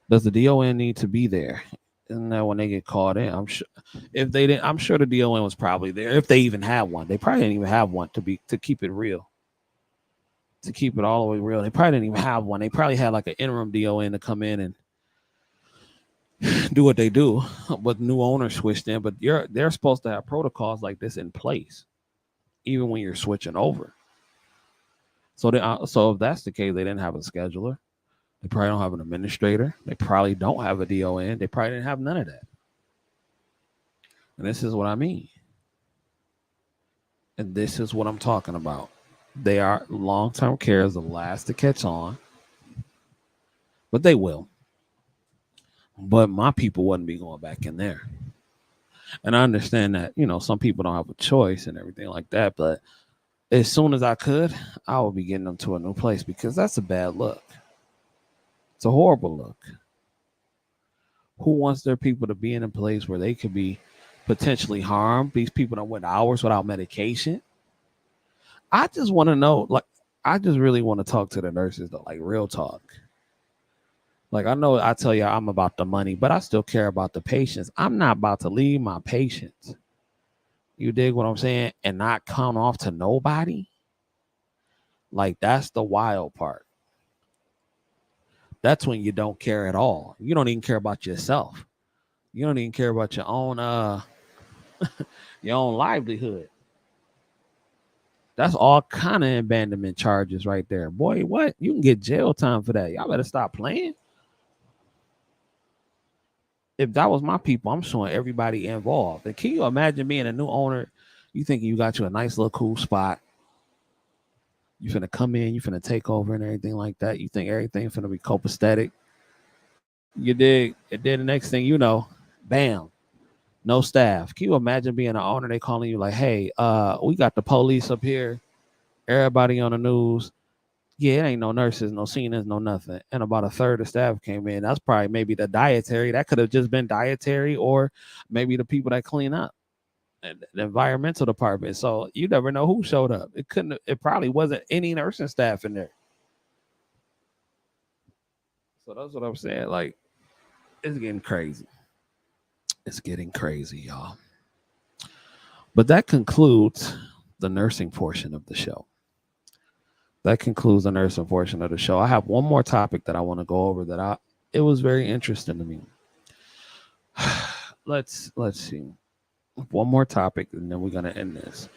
S1: Does the DON need to be there? And then when they get called in, I'm sure if they didn't, I'm sure the DON was probably there. If they even have one, they probably didn't even have one to keep it real. To keep it all the way real, they probably didn't even have one. They probably had like an interim DON to come in and do what they do, but new owners switched in. But they're supposed to have protocols like this in place, even when you're switching over. So if that's the case, they didn't have a scheduler. They probably don't have an administrator. They probably don't have a DON. They probably didn't have none of that. And this is what I mean. And this is what I'm talking about. They are long-term care is the last to catch on. but they will. But my people wouldn't be going back in there. And I understand that, some people don't have a choice and everything like that. But as soon as I could, I would be getting them to a new place because that's a bad look. It's a horrible look. Who wants their people to be in a place where they could be potentially harmed? These people don't went hours without medication. I just want to know, I just really want to talk to the nurses though, real talk. I know I tell you I'm about the money, but I still care about the patients. I'm not about to leave my patients. You dig what I'm saying? And not count off to nobody. That's the wild part. That's when you don't care at all. You don't even care about yourself. You don't even care about your own your own livelihood. That's all kind of abandonment charges right there. Boy, what? You can get jail time for that. Y'all better stop playing. If that was my people, I'm showing everybody involved. And can you imagine being a new owner? You thinking you got you a nice little cool spot. You finna come in, you finna take over and everything like that. You think everything finna be copacetic. You dig? And then the next thing you know, bam, no staff. Can you imagine being an owner? They calling you like, hey, we got the police up here. Everybody on the news. Yeah, it ain't no nurses, no CNAs, no nothing. And about a third of staff came in. That's probably maybe the dietary. That could have just been dietary, or maybe the people that clean up and the environmental department. So you never know who showed up. It probably wasn't any nursing staff in there. So that's what I'm saying. It's getting crazy. It's getting crazy, y'all. But that concludes the nursing portion of the show. I have one more topic that I want to go over it was very interesting to me. Let's see. One more topic and then we're going to end this.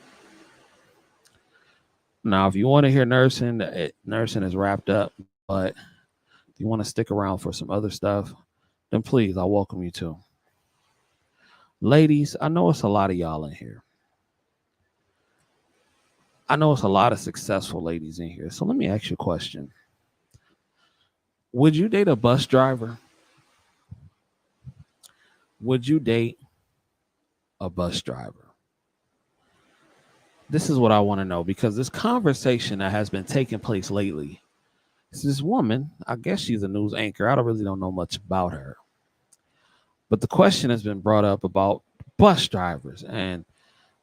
S1: Now, if you want to hear nursing is wrapped up, but if you want to stick around for some other stuff, then please, I welcome you to. Ladies, I know it's a lot of y'all in here. I know it's a lot of successful ladies in here. So let me ask you a question. Would you date a bus driver? Would you date a bus driver? This is what I want to know, because this conversation that has been taking place lately, this woman, I guess she's a news anchor. I don't know much about her. But the question has been brought up about bus drivers. And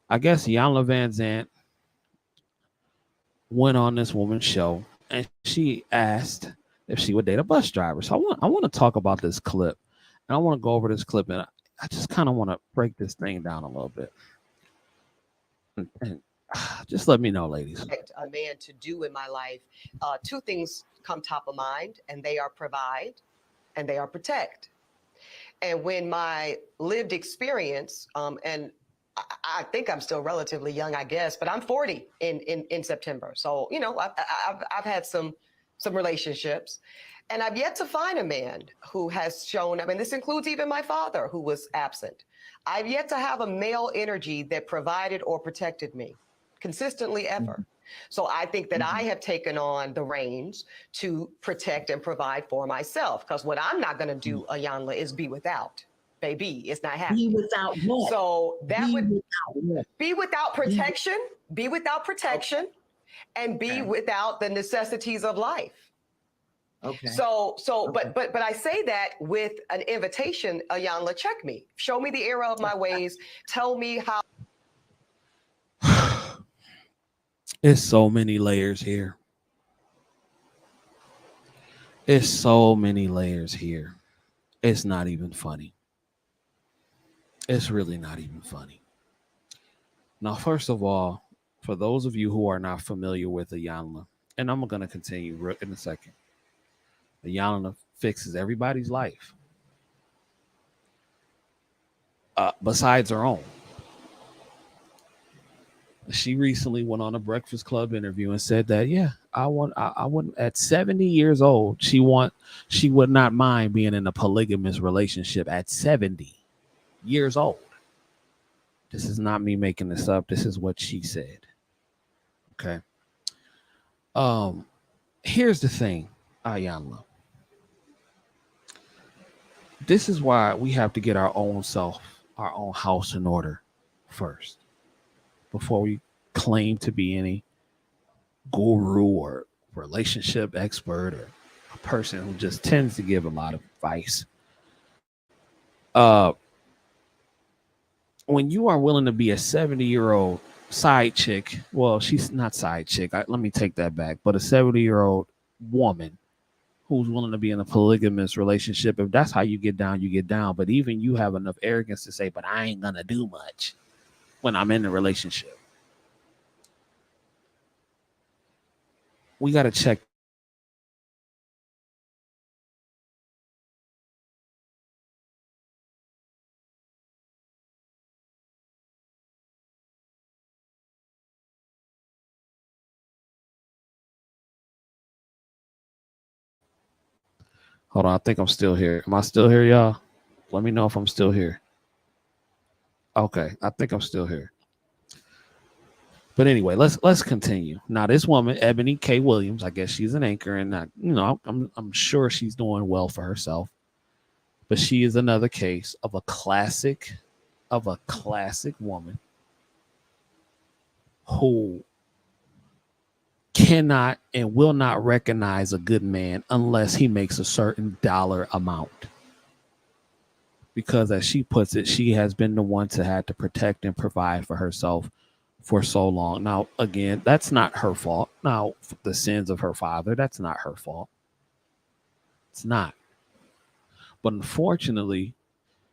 S1: I guess Iyanla Vanzant went on this woman's show and she asked if she would date a bus driver. So I want to talk about this clip, and I want to go over this clip, and I just kind of want to break this thing down a little bit. And just let me know, ladies.
S7: A man to do in my life, two things come top of mind, and they are provide and they are protect. And when my lived experience, and I think I'm still relatively young, I guess, but I'm 40 in September. So, I've had some relationships, and I've yet to find a man who has shown, this includes even my father, who was absent. I've yet to have a male energy that provided or protected me consistently ever. Mm-hmm. So I think that I have taken on the reins to protect and provide for myself, because what I'm not going to do, Iyanla, is be without. Baby, it's not happening.
S8: Be without what?
S7: So that be without protection, and be without the necessities of life.
S8: Okay.
S7: But I say that with an invitation, Iyanla, check me. Show me the error of my ways. Tell me how.
S1: It's so many layers here. It's not even funny. It's really not even funny. Now, first of all, for those of you who are not familiar with Iyanla, and I'm going to continue in a second, Iyanla fixes everybody's life besides her own. She recently went on a Breakfast Club interview and said that, I want at 70 years old, she would not mind being in a polygamous relationship at 70 years old. This is not me making this up. This is what she said. Okay. Here's the thing, Iyanla. This is why we have to get our own self, our own house in order first before we claim to be any guru or relationship expert or a person who just tends to give a lot of advice. When you are willing to be a 70-year-old side chick, well, she's not side chick. Let me take that back. But a 70-year-old woman who's willing to be in a polygamous relationship, if that's how you get down, you get down. But even you have enough arrogance to say, but I ain't going to do much when I'm in a relationship. We got to check. Hold on, I think I'm still here. Am I still here, y'all? Let me know if I'm still here. Okay, I think I'm still here. But anyway, let's continue. Now, this woman, Ebony K. Williams, I guess she's an anchor, and I'm sure she's doing well for herself. But she is another case of a classic woman who cannot and will not recognize a good man unless he makes a certain dollar amount. Because as she puts it, she has been the one to have to protect and provide for herself for so long. Now, again, that's not her fault. Now, the sins of her father, that's not her fault. It's not. But unfortunately,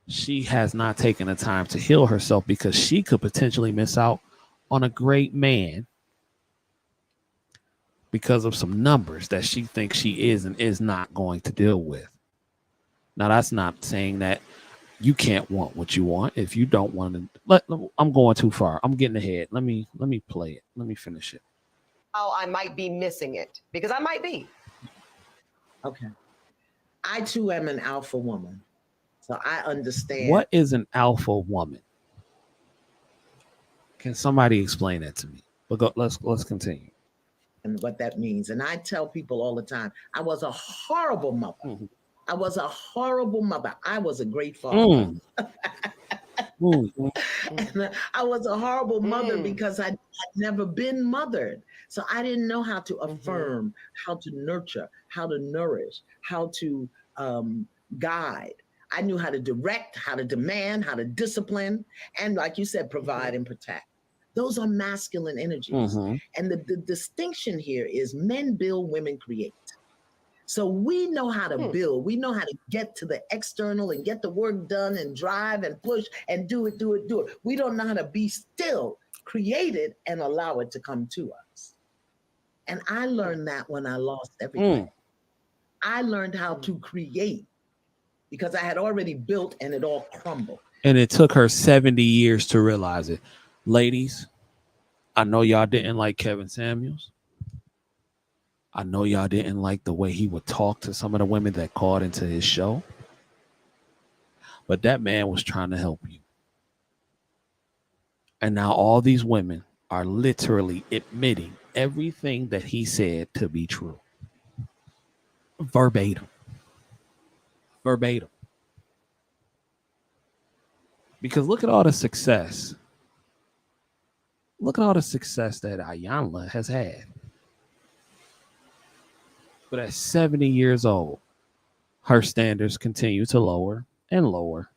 S1: she has not taken the time to heal herself because she could potentially miss out on a great man because of some numbers that she thinks she is and is not going to deal with. Now, that's not saying that you can't want what you want. If you don't want to, I'm going too far. I'm getting ahead. Let me play it. Let me finish it.
S7: Oh, I might be missing it because I might be.
S8: Okay. I too am an alpha woman. So I understand.
S1: What is an alpha woman? Can somebody explain that to me? But let's continue.
S8: And what that means. And I tell people all the time, I was a horrible mother. Mm-hmm. I was a horrible mother. I was a great father. And I was a horrible mother because I'd never been mothered. So I didn't know how to affirm, how to nurture, how to nourish, how to guide. I knew how to direct, how to demand, how to discipline, and like you said, provide and protect. Those are masculine energies. And the distinction here is men build, women create. So we know how to build. We know how to get to the external and get the work done and drive and push and do it. We don't know how to be still, create it, and allow it to come to us. And I learned that when I lost everything. I learned how to create because I had already built and it all crumbled.
S1: And it took her 70 years to realize it. Ladies, I know y'all didn't like Kevin Samuels. I know y'all didn't like the way he would talk to some of the women that called into his show. But that man was trying to help you. And now all these women are literally admitting everything that he said to be true. Verbatim. Because look at all the success. Look at all the success that Ayanla has had. But at 70 years old, her standards continue to lower and lower.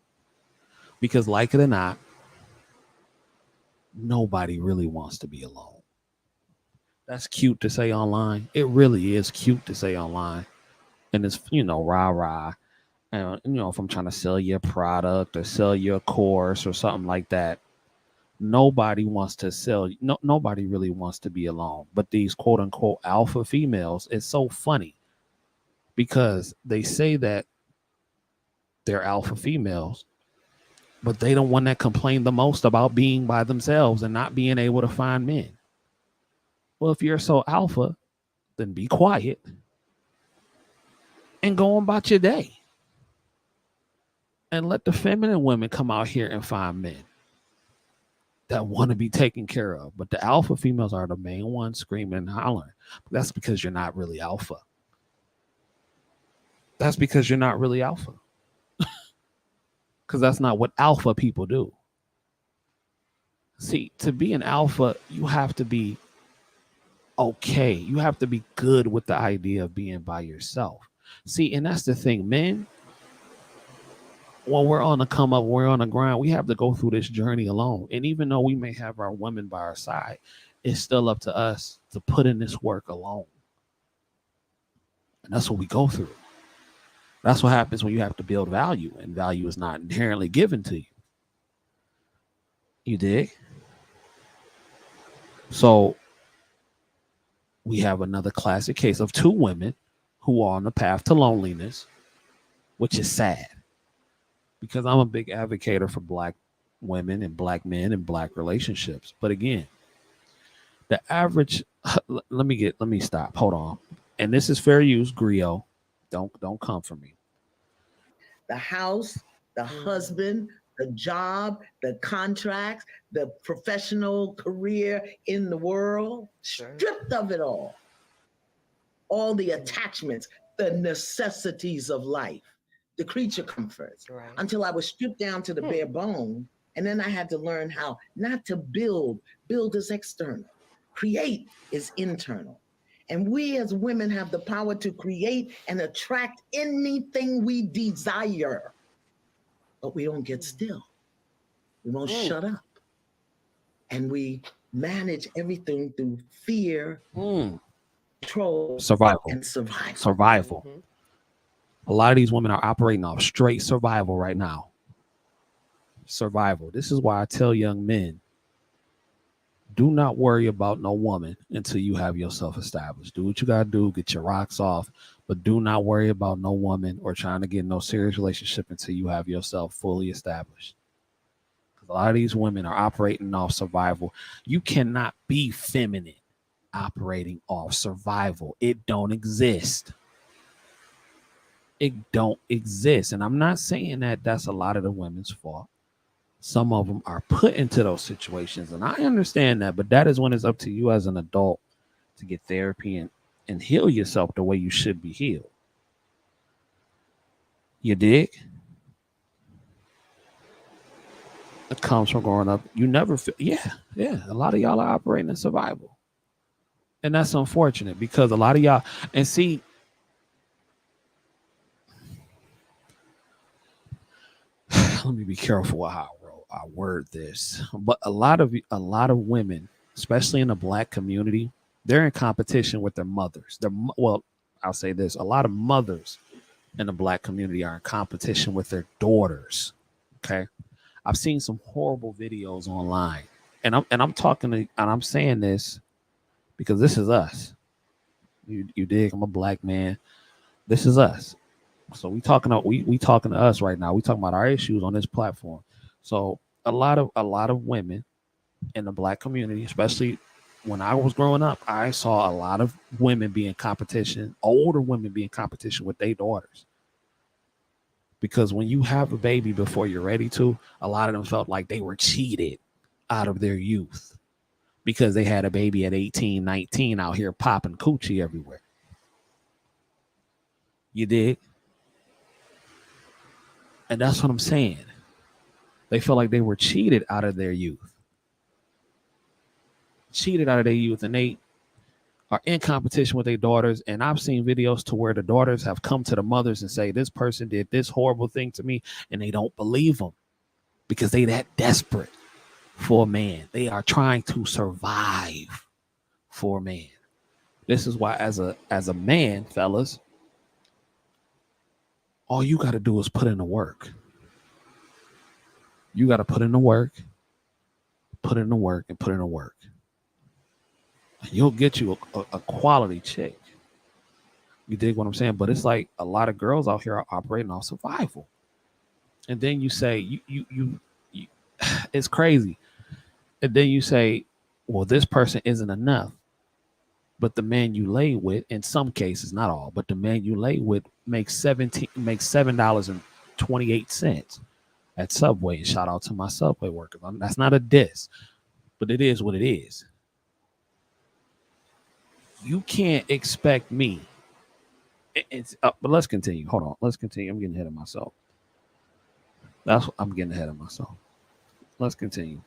S1: Because like it or not, nobody really wants to be alone. That's cute to say online. It really is cute to say online. And it's, rah-rah. And, if I'm trying to sell you a product or sell you a course or something like that, nobody wants to sell. Nobody really wants to be alone. But these quote unquote alpha females, it's so funny because they say that they're alpha females, but they the one that complain the most about being by themselves and not being able to find men. Well, if you're so alpha, then be quiet and go on about your day. And let the feminine women come out here and find men that want to be taken care of. But the alpha females are the main ones screaming and hollering. But that's because you're not really alpha. That's because you're not really alpha. because that's not what alpha people do. See, to be an alpha, you have to be okay. You have to be good with the idea of being by yourself. See, and that's the thing, men. When we're on the come up, we're on the grind, we have to go through this journey alone. And even though we may have our women by our side, it's still up to us to put in this work alone. And that's what we go through. That's what happens when you have to build value, and value is not inherently given to you. You dig? So we have another classic case of two women who are on the path to loneliness, which is sad, because I'm a big advocate for Black women and Black men and Black relationships. But again, the average, let me stop. Hold on. And this is fair use, Griot. Don't come for me.
S8: The house, the husband, the job, the contracts, the professional career in the world, stripped of it all the attachments, the necessities of life, the creature comforts, until I was stripped down to the bare bone. And then I had to learn how not to build. Build is external. Create is internal. And we as women have the power to create and attract anything we desire. But we don't get still. We won't shut up. And we manage everything through fear, control,
S1: survival,
S8: and survival.
S1: Survival. A lot of these women are operating off straight survival right now. Survival. This is why I tell young men, do not worry about no woman until you have yourself established. Do what you got to do, get your rocks off, but do not worry about no woman or trying to get no serious relationship until you have yourself fully established. Because a lot of these women are operating off survival. You cannot be feminine operating off survival. It don't exist. It don't exist. And I'm not saying that that's a lot of the women's fault. Some of them are put into those situations, and I understand that, but that is when it's up to you as an adult to get therapy and heal yourself the way you should be healed. You dig? It comes from growing up. You never feel, yeah. A lot of y'all are operating in survival. And that's unfortunate because a lot of y'all, and see, let me be careful with how I word this, but a lot of women, especially in the Black community, they're in competition with their mothers. Well, I'll say this: a lot of mothers in the Black community are in competition with their daughters. Okay, I've seen some horrible videos online, and I'm saying this because this is us. You dig? I'm a Black man. This is us. So we talking to us right now. We talking about our issues on this platform. So a lot of women in the Black community, especially when I was growing up, I saw a lot of women be in competition, older women be in competition with their daughters. Because when you have a baby before you're ready to, a lot of them felt like they were cheated out of their youth because they had a baby at 18, 19 out here popping coochie everywhere. You dig? And that's what I'm saying. They feel like they were cheated out of their youth. And they are in competition with their daughters. And I've seen videos to where the daughters have come to the mothers and say, this person did this horrible thing to me. And they don't believe them because they that desperate for a man. They are trying to survive for a man. This is why as a man, fellas, all you got to do is put in the work. You got to put in the work, and you'll get you a quality chick. You dig what I'm saying? But it's like a lot of girls out here are operating off survival. And then you say, you it's crazy. And then you say, well, this person isn't enough. But the man you lay with, in some cases, not all, but the man you lay with makes $7.28 at Subway. And shout out to my Subway workers. That's not a diss, but it is what it is. You can't expect me. But let's continue. Hold on. Let's continue. I'm getting ahead of myself. I'm getting ahead of myself. Let's continue.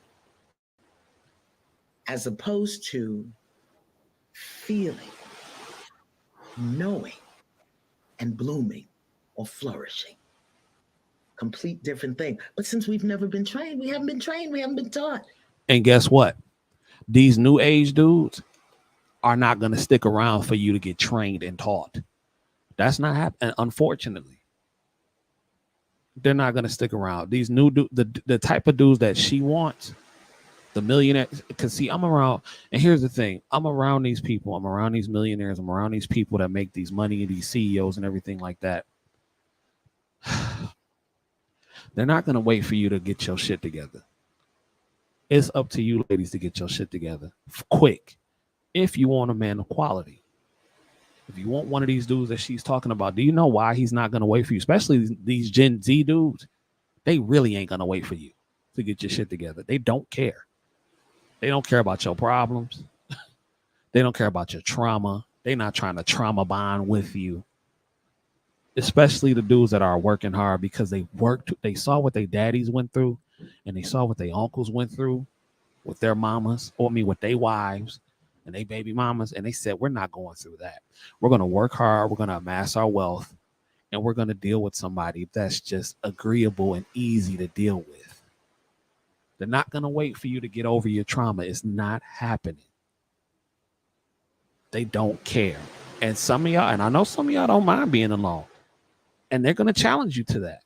S8: As opposed to feeling, knowing, and blooming or flourishing. Complete different thing. But since we've never been trained, we haven't been trained, we haven't been taught.
S1: And guess what? These new age dudes are not going to stick around for you to get trained and taught. That's not happening. Unfortunately, they're not going to stick around. These new the type of dudes that she wants, the millionaire. Because see, I'm around, and here's the thing: I'm around these people. I'm around these millionaires. I'm around these people that make these money, and these CEOs and everything like that. They're not going to wait for you to get your shit together. It's up to you, ladies, to get your shit together quick. If you want a man of quality, if you want one of these dudes that she's talking about, do you know why he's not going to wait for you? Especially these Gen Z dudes, they really ain't going to wait for you to get your shit together. They don't care. They don't care about your problems. They don't care about your trauma. They're not trying to trauma bond with you. Especially the dudes that are working hard because they saw what their daddies went through and they saw what their uncles went through with their mamas, with their wives and their baby mamas. And they said, we're not going through that. We're going to work hard. We're going to amass our wealth and we're going to deal with somebody that's just agreeable and easy to deal with. They're not going to wait for you to get over your trauma. It's not happening. They don't care. And some of y'all, and I know some of y'all don't mind being alone, and they're going to challenge you to that.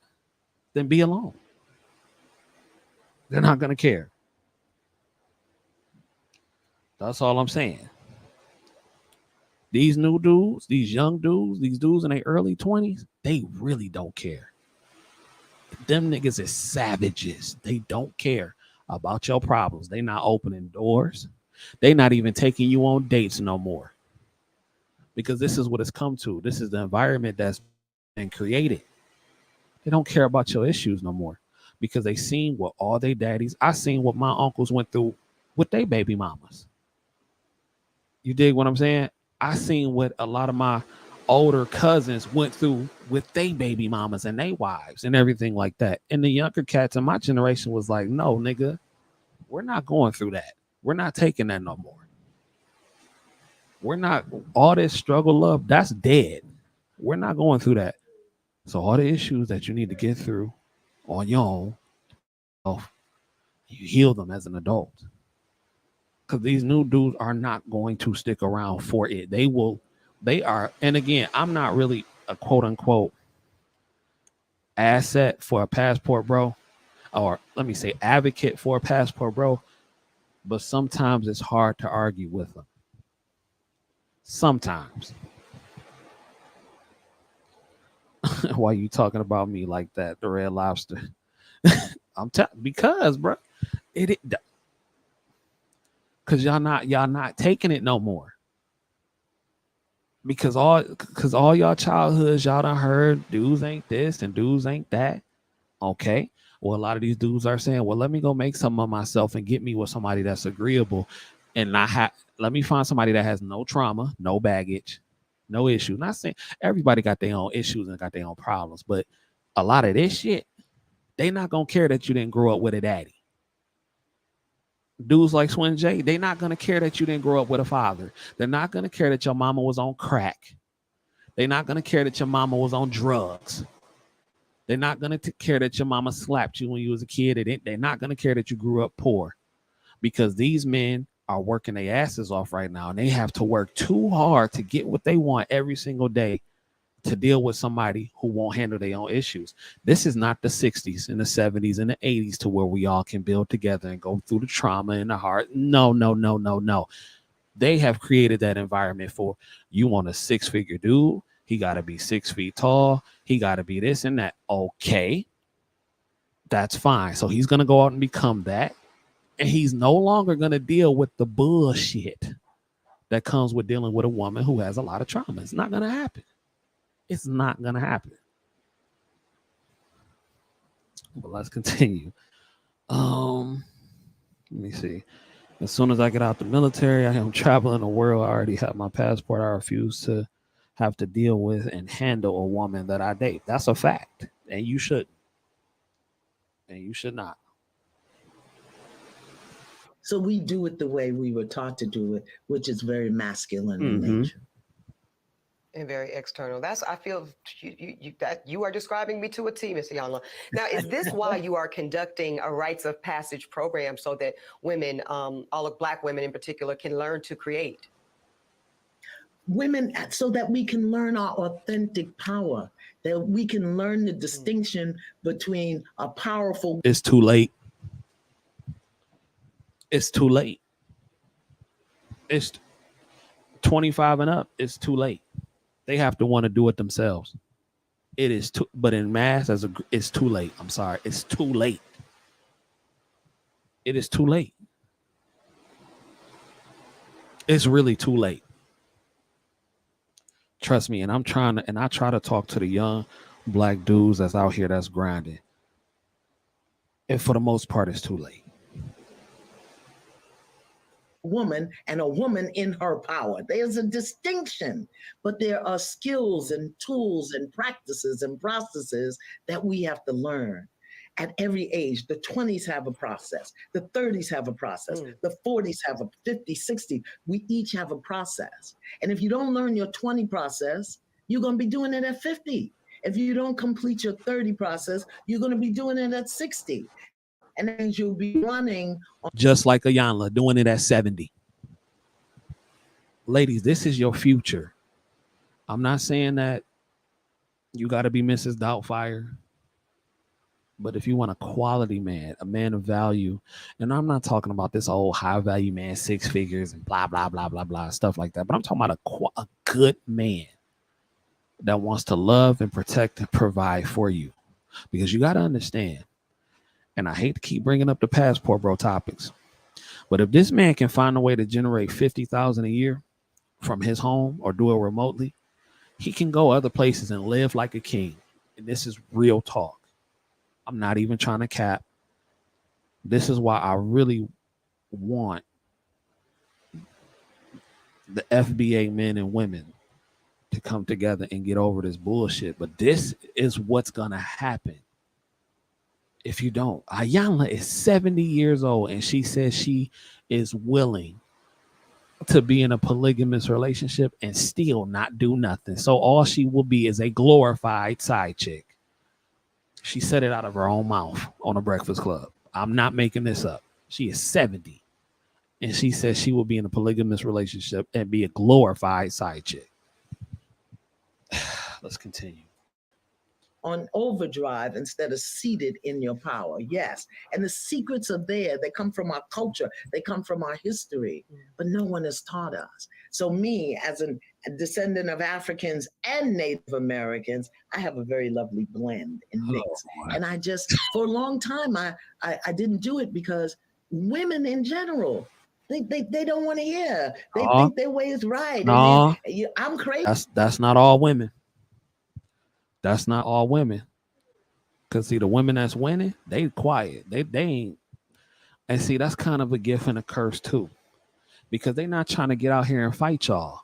S1: Then be alone. They're not going to care. That's all I'm saying. These new dudes, these young dudes, these dudes in their early 20s, they really don't care. Them niggas is savages. They don't care about your problems. They not opening doors. They not even taking you on dates no more. Because this is what it's come to. This is the environment that's been created. They don't care about your issues no more. Because they seen what all their daddies, I seen what my uncles went through with their baby mamas. You dig what I'm saying? I seen what a lot of my older cousins went through with their baby mamas and their wives and everything like that. And the younger cats in my generation was like, no, nigga, we're not going through that. We're not taking that no more. We're not, all this struggle love, that's dead. We're not going through that. So all the issues that you need to get through on your own, you heal them as an adult. Because these new dudes are not going to stick around for it. They are, and again, I'm not really a quote unquote asset for a passport bro, or let me say advocate for a passport bro, but sometimes it's hard to argue with them. Sometimes. Why you talking about me like that, the Red Lobster? Because bro, because y'all not taking it no more. Because all y'all childhoods, y'all done heard dudes ain't this and dudes ain't that. Okay. Well, a lot of these dudes are saying, well, let me go make some of myself and get me with somebody that's agreeable and let me find somebody that has no trauma, no baggage, no issues. Not saying everybody got their own issues and got their own problems, but a lot of this shit, they not gonna care that you didn't grow up with a daddy. Dudes like Swin J, they not gonna care that you didn't grow up with a father. They're not gonna care that your mama was on crack. They're not gonna care that your mama was on drugs. They're not gonna care that your mama slapped you when you was a kid. They're not gonna care that you grew up poor, because these men are working their asses off right now, and they have to work too hard to get what they want every single day to deal with somebody who won't handle their own issues. This is not the 60s and the 70s and the 80s to where we all can build together and go through the trauma and the heart. No. They have created that environment for, you want a 6-figure dude, he got to be 6 feet tall, he got to be this and that. Okay, that's fine. So he's going to go out and become that. And he's no longer going to deal with the bullshit that comes with dealing with a woman who has a lot of trauma. It's not going to happen. It's not going to happen. But let's continue. Let me see. As soon as I get out the military, I am traveling the world. I already have my passport. I refuse to have to deal with and handle a woman that I date. That's a fact. And you shouldn't. and you should not.
S8: So we do it the way we were taught to do it, which is very masculine in
S1: Mhm.
S8: nature.
S7: And very external. That's, I ffeel that you are describing me to a T, Ms. Iyanla. Now, is this why you are conducting a rites of passage program so that women, all of Black women in particular, can learn to create?
S8: Women, so that we can learn our authentic power, that we can learn the distinction between a powerful.
S1: It's too late. It's too late. It's 25 and up. It's too late. They have to want to do it themselves. It is too, but in mass, it's too late. I'm sorry. It's too late. It is too late. It's really too late. Trust me. And I try to talk to the young Black dudes that's out here that's grinding. And for the most part, it's too late.
S8: Woman and a woman in her power. There's a distinction, but there are skills and tools and practices and processes that we have to learn at every age. The 20s have a process, the 30s have a process, the 40s have a 50, 60. We each have a process. And if you don't learn your 20 process, you're going to be doing it at 50. If you don't complete your 30 process, you're going to be doing it at 60. And then you'll be running
S1: just like Iyanla, doing it at 70. Ladies, this is your future. I'm not saying that you got to be Mrs. Doubtfire, but if you want a quality man, a man of value, and I'm not talking about this old high value man, 6 figures and blah, blah, blah, blah, blah, stuff like that, but I'm talking about a good man that wants to love and protect and provide for you. Because you got to understand, and I hate to keep bringing up the passport bro topics, but if this man can find a way to generate $50,000 a year from his home or do it remotely, he can go other places and live like a king. And this is real talk. I'm not even trying to cap. This is why I really want the FBA men and women to come together and get over this bullshit. But this is what's going to happen if you don't. Iyanla is 70 years old and she says she is willing to be in a polygamous relationship and still not do nothing. So all she will be is a glorified side chick. She said it out of her own mouth on a Breakfast Club. I'm not making this up. She is 70 and she says she will be in a polygamous relationship and be a glorified side chick. Let's continue.
S8: On overdrive instead of seated in your power. Yes. And the secrets are there. They come from our culture. They come from our history, but no one has taught us. So me, as a descendant of Africans and Native Americans, I have a very lovely blend and mix. And I just, for a long time, I didn't do it because women in general, they don't want to hear. They think their way is right.
S1: No,
S8: I'm crazy.
S1: That's not all women. That's not all women. Because see, the women that's winning, they quiet. They ain't. And see, that's kind of a gift and a curse too. Because they not trying to get out here and fight y'all.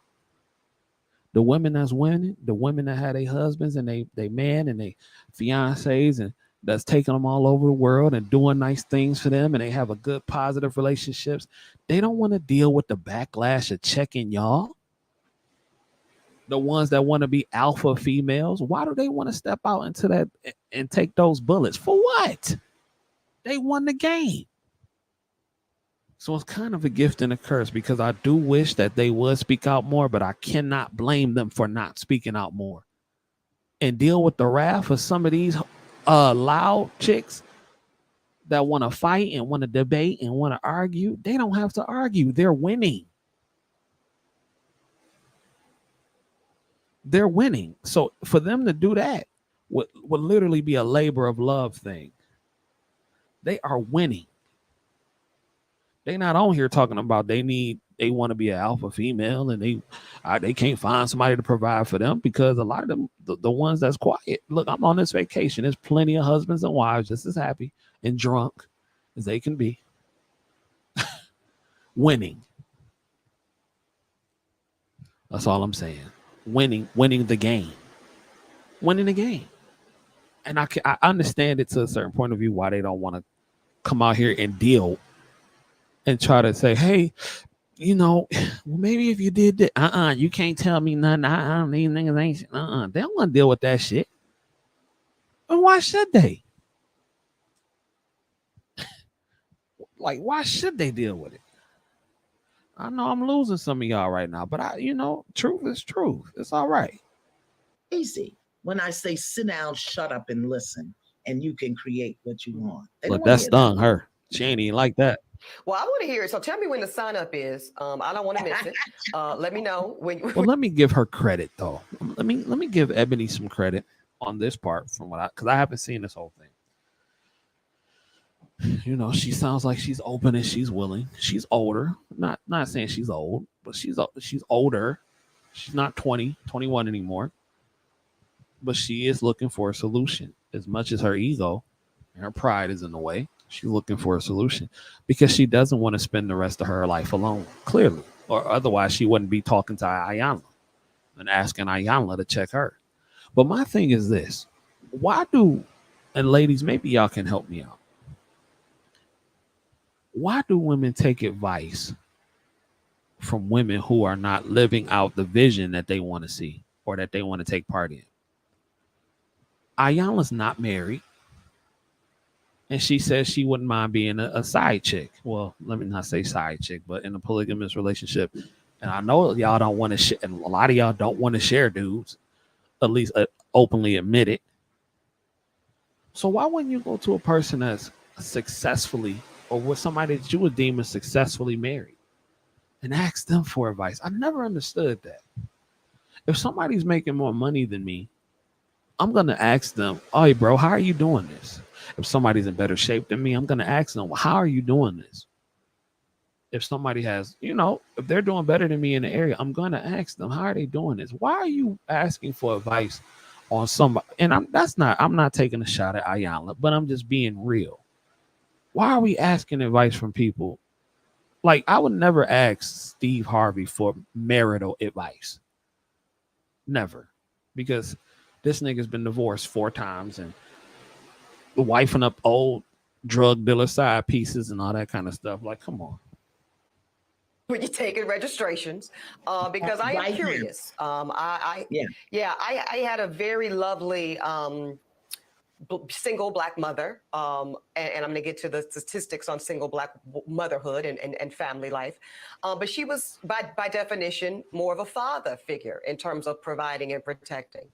S1: The women that's winning, the women that had their husbands and they men and they fiancés and that's taking them all over the world and doing nice things for them and they have a good positive relationships, they don't want to deal with the backlash of checking y'all. The ones that want to be alpha females, why do they want to step out into that and take those bullets? For what? They won the game. So it's kind of a gift and a curse because I do wish that they would speak out more, but I cannot blame them for not speaking out more and deal with the wrath of some of these loud chicks that want to fight and want to debate and want to argue. They don't have to argue. They're winning. They're winning. So for them to do that would literally be a labor of love thing. They are winning. They not on here talking about they want to be an alpha female and they can't find somebody to provide for them because a lot of them, the ones that's quiet. Look, I'm on this vacation. There's plenty of husbands and wives just as happy and drunk as they can be. Winning. That's all I'm saying. Winning the game. Winning the game. and I understand it to a certain point of view why they don't want to come out here and deal and try to say, hey, well, maybe if you did that, you can't tell me nothing. These niggas ain't, they don't want to deal with that shit. And why should they? Like, why should they deal with it? I know I'm losing some of y'all right now, but truth is truth. It's all right.
S8: Easy. When I say sit down, shut up, and listen, and you can create what you want.
S1: Look, that stung her. She ain't even like that.
S7: Well, I want to hear it. So tell me when the sign up is. I don't want to miss it. Let me know when.
S1: Well, let me give her credit though. Let me give Ebony some credit on this part from because I haven't seen this whole thing. She sounds like she's open and she's willing. She's older. Not saying she's old, but she's older. She's not 20, 21 anymore. But she is looking for a solution. As much as her ego and her pride is in the way, she's looking for a solution because she doesn't want to spend the rest of her life alone, clearly. Or otherwise she wouldn't be talking to Ayanna and asking Ayanna to check her. But my thing is this. And ladies, maybe y'all can help me out. Why do women take advice from women who are not living out the vision that they want to see or that they want to take part in? Ayanna's not married. And she says she wouldn't mind being a side chick. Well, let me not say side chick, but in a polygamous relationship. And I know y'all don't want to share, and a lot of y'all don't want to share dudes, at least openly admit it. So why wouldn't you go to a person that's successfully or with somebody that you would deem as successfully married and ask them for advice? I never understood that. If somebody's making more money than me, I'm going to ask them, hey, bro, how are you doing this? If somebody's in better shape than me, I'm going to ask them, well, how are you doing this? If somebody has, if they're doing better than me in the area, I'm going to ask them, how are they doing this? Why are you asking for advice on somebody? And I'm not taking a shot at Ayanna, but I'm just being real. Why are we asking advice from people? Like, I would never ask Steve Harvey for marital advice. Never. Because this nigga's been divorced 4 times and wifing up old drug dealer side pieces and all that kind of stuff. Like, come on.
S7: When you're taking registrations, because I am curious. I had a very lovely single Black mother, and I'm going to get to the statistics on single Black motherhood and family life. But she was, by definition, more of a father figure in terms of providing and protecting.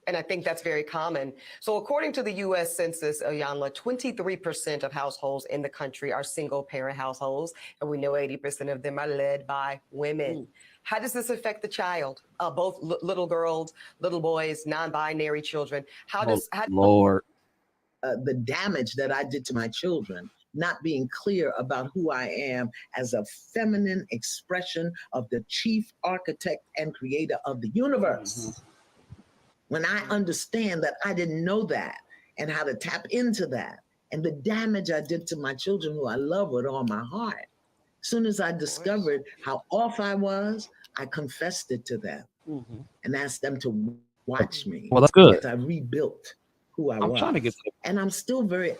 S7: And I think that's very common. So according to the U.S. Census, Ayanna, 23% of households in the country are single parent households. And we know 80% of them are led by women. How does this affect the child? Both little girls, little boys, non-binary children.
S1: Lord.
S8: The damage that I did to my children, not being clear about who I am as a feminine expression of the chief architect and creator of the universe. Mm-hmm. When I understand that I didn't know that and how to tap into that and the damage I did to my children who I love with all my heart. As soon as I discovered how off I was, I confessed it to them and asked them to watch me.
S1: Well, that's good.
S8: As I rebuilt who I'm
S1: trying to get to
S8: and I'm still very...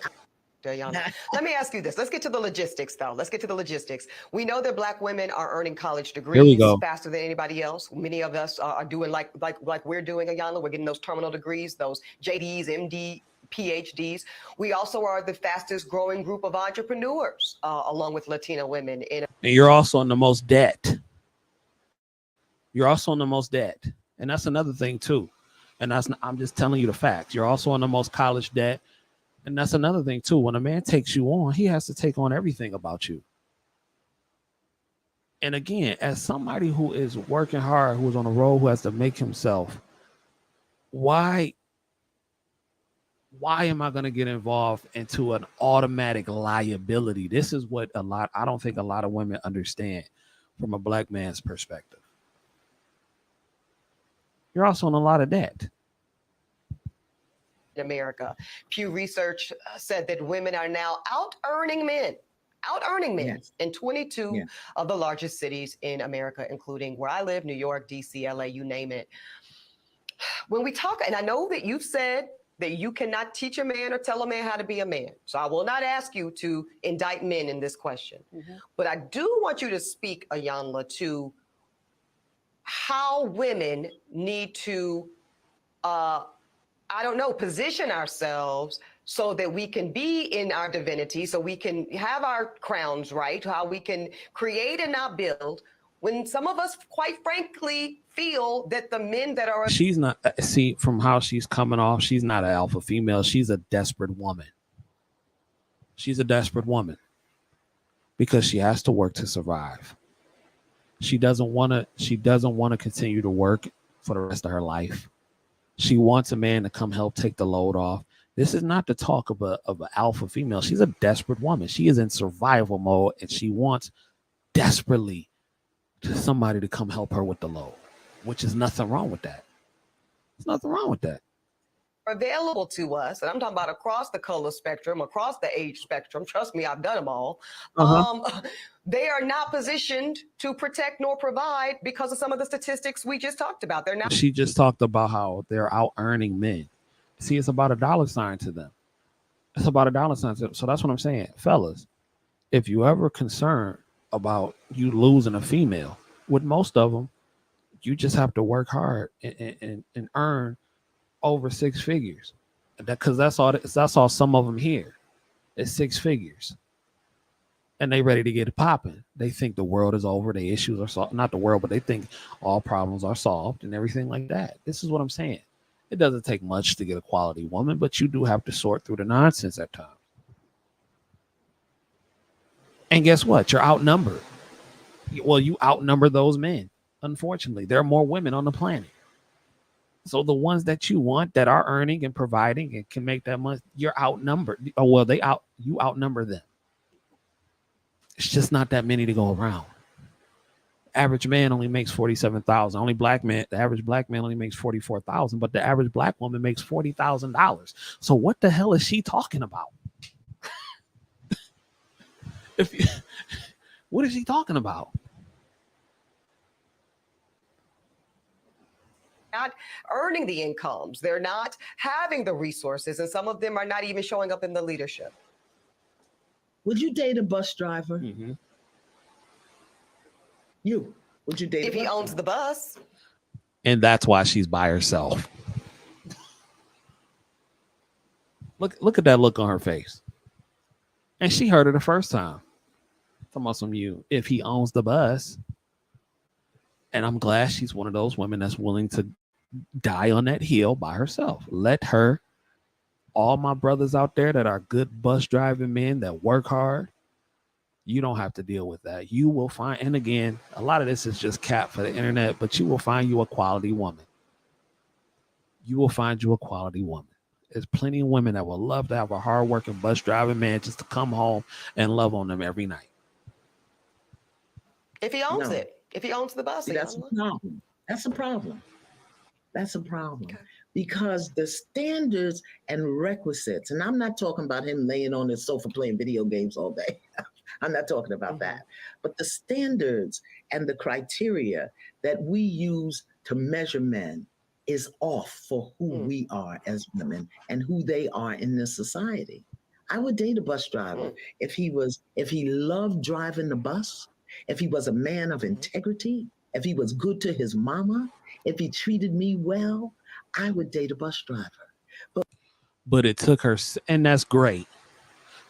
S7: Let me ask you this. Let's get to the logistics, though. Let's get to the logistics. We know that Black women are earning college degrees faster than anybody else. Many of us are doing like we're doing, Ayanna. We're getting those terminal degrees, those JDs, MD, PhDs. We also are the fastest growing group of entrepreneurs, along with Latina women. And
S1: you're also in the most debt. And that's another thing, too. And I'm just telling you the facts. You're also in the most college debt. And that's another thing, too. When a man takes you on, he has to take on everything about you. And again, as somebody who is working hard, who's on a road, who has to make himself, why am I going to get involved into an automatic liability? This is what I don't think a lot of women understand from a Black man's perspective. You're also in a lot of debt.
S7: In America, Pew Research said that women are now out-earning men in 22 of the largest cities in America, including where I live, New York, DC, LA, you name it. when we talk, and I know that you've said that you cannot teach a man or tell a man how to be a man. So I will not ask you to indict men in this question. But I do want you to speak, Iyanla, to how women need to, position ourselves so that we can be in our divinity, so we can have our crowns right, how we can create and not build, when some of us, quite frankly, feel that the men that are...
S1: She's not, see, from how she's coming off, she's not an alpha female. She's a desperate woman. She's a desperate woman because she has to work to survive. She doesn't want to continue to work for the rest of her life. She wants a man to come help take the load off. This is not the talk of an alpha female. She's a desperate woman. She is in survival mode, and she wants desperately to somebody to come help her with the load, which is nothing wrong with that. There's nothing wrong with that.
S7: Available to us, and I'm talking about across the color spectrum, across the age spectrum. Trust me, I've done them all. They are not positioned to protect nor provide because of some of the statistics we just talked about. They're not.
S1: She just talked about how they're out earning men. See, it's about $1 to them. It's about $1 to them. So that's what I'm saying, fellas. If you ever concerned about you losing a female, with most of them, you just have to work hard and earn over 6 figures. Because that's all some of them here. It's 6 figures. And they ready to get it popping. They think the world is over. The issues are solved. Not the world, but they think all problems are solved and everything like that. This is what I'm saying. It doesn't take much to get a quality woman, but you do have to sort through the nonsense at times. And guess what? You're outnumbered. Well, you outnumber those men. Unfortunately, there are more women on the planet. So the ones that you want that are earning and providing and can make that money, you're outnumbered. Oh, well, you outnumber them. It's just not that many to go around. Average man only makes $47,000. The average black man only makes $44,000, but the average black woman makes $40,000. So what the hell is she talking about? What is he talking about?
S7: Not earning the incomes. They're not having the resources, and some of them are not even showing up in the leadership.
S8: Would you date a bus driver?
S1: Mm-hmm.
S8: Would you date
S7: if he owns the bus?
S1: And that's why she's by herself. Look at that look on her face. And she heard it the first time. Talking about some if he owns the bus. And I'm glad she's one of those women that's willing to die on that hill by herself. Let her, all my brothers out there that are good bus driving men that work hard, you don't have to deal with that. You will find, and again, a lot of this is just cap for the internet, but you will find you a quality woman. You will find you a quality woman. There's plenty of women that will love to have a hardworking bus driving man just to come home and love on them every night.
S7: If he owns it. If he owns the bus.
S8: See, that's a problem. That's a problem. That's a problem. Okay. Because the standards and requisites, and I'm not talking about him laying on his sofa playing video games all day. I'm not talking about that. But the standards and the criteria that we use to measure men is off for who we are as women and who they are in this society. I would date a bus driver if he loved driving the bus, if he was a man of integrity, if he was good to his mama, if he treated me well, I would date a bus driver.
S1: But it took her, and that's great.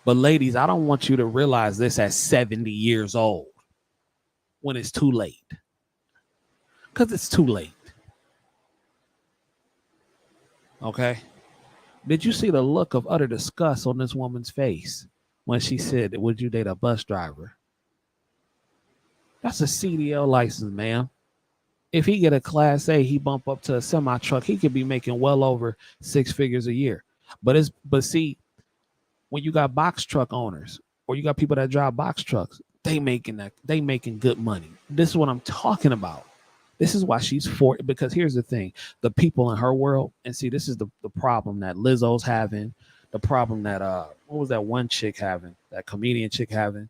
S1: But ladies, I don't want you to realize this at 70 years old when it's too late. Because it's too late. Okay? Did you see the look of utter disgust on this woman's face when she said, would you date a bus driver? That's a CDL license, ma'am. If he get a Class A, he bump up to a semi truck, he could be making well over 6 figures a year. But see, when you got box truck owners or you got people that drive box trucks, they making good money. This is what I'm talking about. This is why she's 40, because here's the thing, the people in her world, and see, this is the problem that Lizzo's having, the problem that what was that one chick having, that comedian chick having,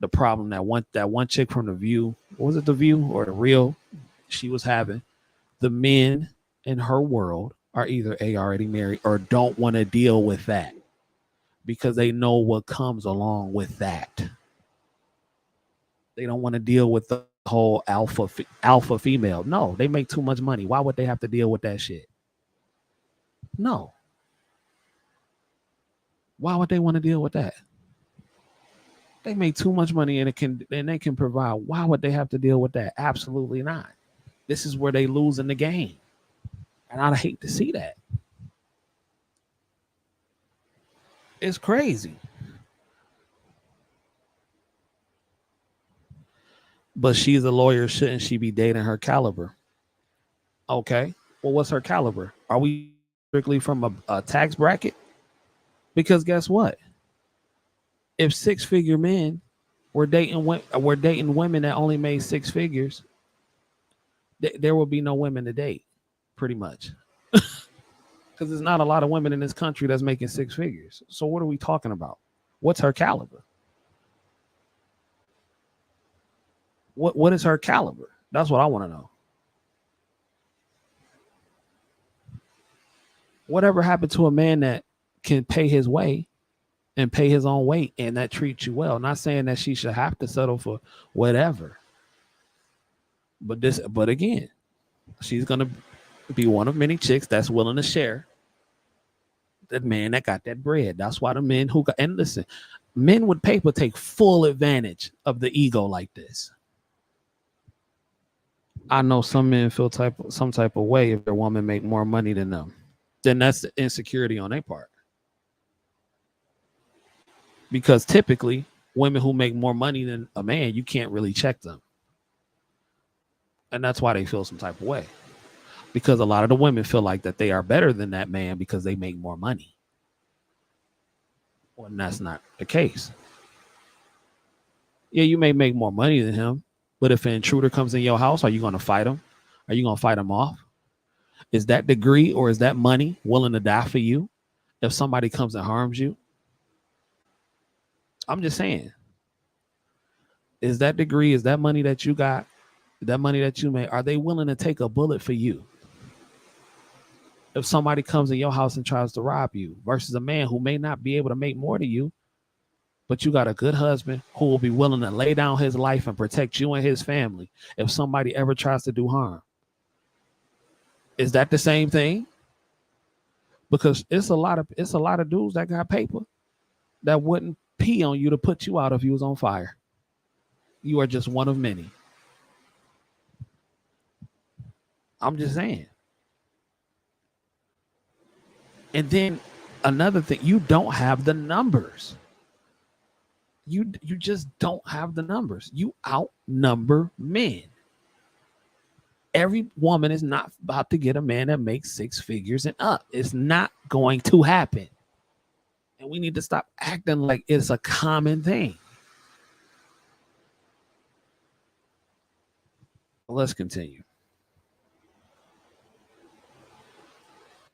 S1: the problem that one chick from The View, what was it, The View or The Real, she was having. The men in her world are either already married or don't want to deal with that because they know what comes along with that. They don't want to deal with the whole alpha female. No, they make too much money. Why would they have to deal with that shit? No. Why would they want to deal with that? They make too much money and they can provide. Why would they have to deal with that? Absolutely not. This is where they lose in the game. And I'd hate to see that. It's crazy. But she's a lawyer. Shouldn't she be dating her caliber? Okay. Well, what's her caliber? Are we strictly from a tax bracket? Because guess what? If six-figure men were dating women that only made six figures, there will be no women to date, pretty much. Because there's not a lot of women in this country that's making six figures. So what are we talking about? What's her caliber? What is her caliber? That's what I want to know. Whatever happened to a man that can pay his way and pay his own weight and that treats you well? Not saying that she should have to settle for whatever. But again, she's gonna be one of many chicks that's willing to share that man that got that bread. That's why the men who got, and listen, men with paper take full advantage of the ego like this. I know some men feel some type of way if their woman make more money than them. Then that's the insecurity on their part. Because typically, women who make more money than a man, you can't really check them. And that's why they feel some type of way. Because a lot of the women feel like that they are better than that man because they make more money. Well, that's not the case. Yeah, you may make more money than him, but if an intruder comes in your house, are you going to fight him? Are you going to fight him off? Is that degree or is that money willing to die for you if somebody comes and harms you? I'm just saying. Is that degree, is that money that you got, that money that you made, are they willing to take a bullet for you? If somebody comes in your house and tries to rob you versus a man who may not be able to make more than you, but you got a good husband who will be willing to lay down his life and protect you and his family if somebody ever tries to do harm. Is that the same thing? Because it's a lot of dudes that got paper that wouldn't pee on you to put you out if you was on fire. You are just one of many. I'm just saying. And then another thing, you don't have the numbers. You just don't have the numbers. You outnumber men. Every woman is not about to get a man that makes six figures and up. It's not going to happen. And we need to stop acting like it's a common thing. Let's continue.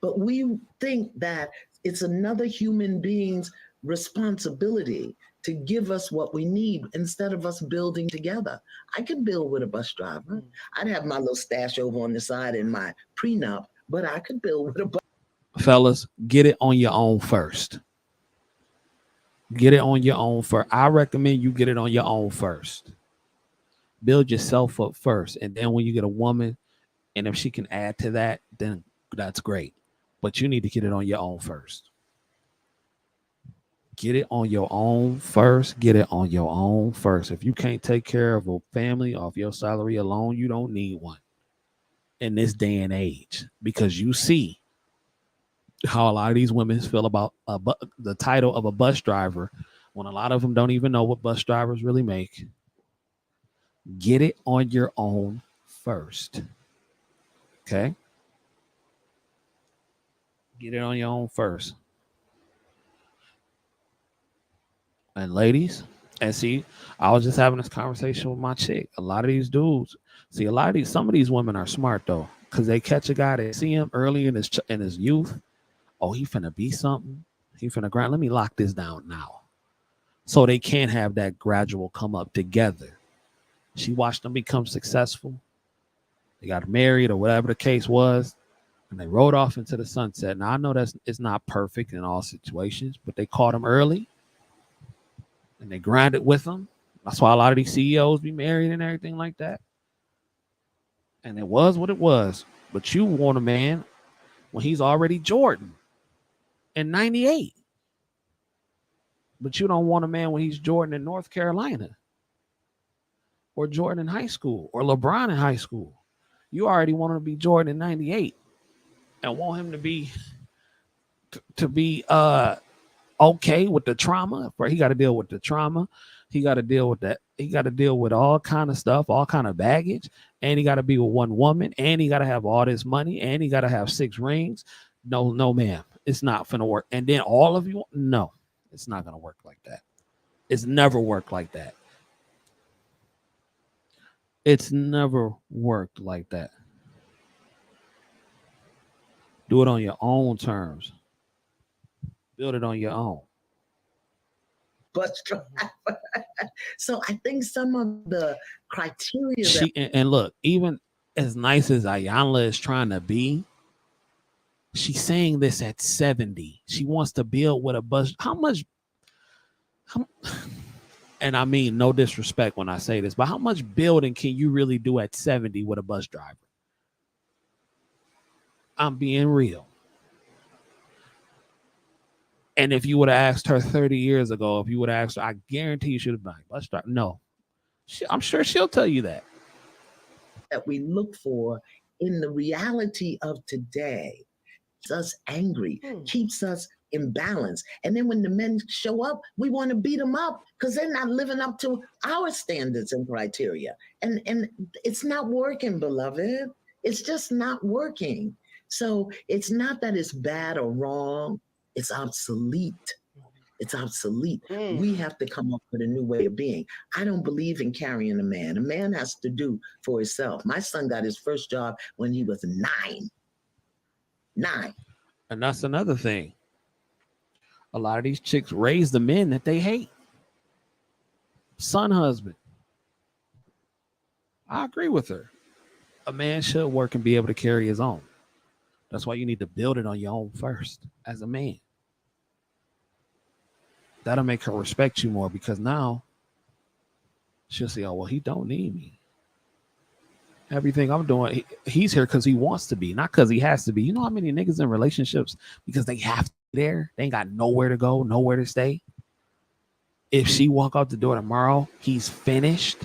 S8: But we think that it's another human being's responsibility to give us what we need instead of us building together. I could build with a bus driver. I'd have my little stash over on the side in my prenup, but I could build with a bus.
S1: Fellas, get it on your own first. Get it on your own first. I recommend you get it on your own first. Build yourself up first. And then when you get a woman, and if she can add to that, then that's great. But you need to get it on your own first. Get it on your own first. Get it on your own first. If you can't take care of a family off your salary alone, you don't need one in this day and age, because you see how a lot of these women feel about the title of a bus driver when a lot of them don't even know what bus drivers really make. Get it on your own first. Okay? Get it on your own first. And ladies, and see, I was just having this conversation with my chick. A lot of these dudes, some of these women are smart though, because they catch a guy, they see him early in his youth. Oh, he finna be something. He finna grind. Let me lock this down now. So they can have that gradual come up together. She watched them become successful. They got married or whatever the case was. And they rode off into the sunset. Now I know it's not perfect in all situations, but they caught him early and they grinded with him. That's why a lot of these CEOs be married and everything like that. And it was what it was. But you want a man when he's already Jordan in 98. But you don't want a man when he's Jordan in North Carolina or Jordan in high school or LeBron in high school. You already want him to be Jordan in 98 and want him to be okay with the trauma. Right? He got to deal with the trauma. He got to deal with that. He got to deal with all kind of stuff, all kind of baggage. And he got to be with one woman. And he got to have all this money. And he got to have 6 rings. No, ma'am. It's not finna work. And then all of you, no, it's not gonna work like that. It's never worked like that. It's never worked like that. Do it on your own terms. Build it on your own.
S8: Bus driver. So I think some of the criteria
S1: And look, even as nice as Ayanla is trying to be, she's saying this at 70. She wants to build with a bus. And I mean no disrespect when I say this, but how much building can you really do at 70 with a bus driver? I'm being real. And if you would have asked her 30 years ago, if you would have asked her, I guarantee you should have been like, bus driver. No, I'm sure she'll tell you that.
S8: That we look for in the reality of today keeps us angry, keeps us imbalanced. And then when the men show up, we want to beat them up because they're not living up to our standards and criteria. And it's not working, beloved. It's just not working. So it's not that it's bad or wrong. It's obsolete. It's obsolete. We have to come up with a new way of being. I don't believe in carrying a man. A man has to do for himself. My son got his first job when he was 9.
S1: And that's another thing. A lot of these chicks raise the men that they hate. Son, husband. I agree with her. A man should work and be able to carry his own. That's why you need to build it on your own first as a man. That'll make her respect you more because now she'll say, oh, well, he don't need me. Everything I'm doing, he's here because he wants to be, not because he has to be. You know how many niggas in relationships because they have to be there? They ain't got nowhere to go, nowhere to stay. If she walk out the door tomorrow, he's finished.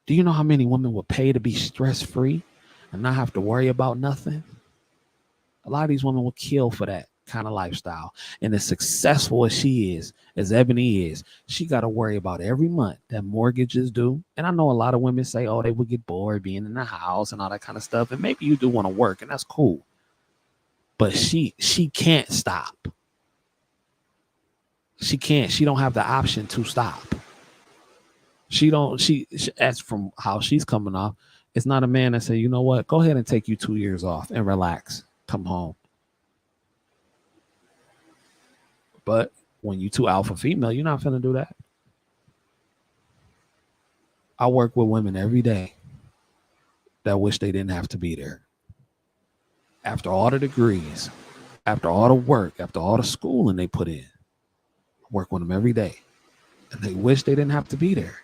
S1: Do you know how many women would pay to be stress-free and not have to worry about nothing? A lot of these women will kill for that kind of lifestyle. And as successful as she is, as Ebony is, she got to worry about every month that mortgages due. And I know a lot of women say, oh, they would get bored being in the house and all that kind of stuff. And maybe you do want to work, and that's cool. But she can't stop. She can't. She don't have the option to stop. She as from how she's coming off, it's not a man that say, you know what, go ahead and take you 2 years off and relax. Come home. But when you too alpha female, you're not finna do that. I work with women every day that wish they didn't have to be there. After all the degrees, after all the work, after all the schooling they put in, I work with them every day. And they wish they didn't have to be there,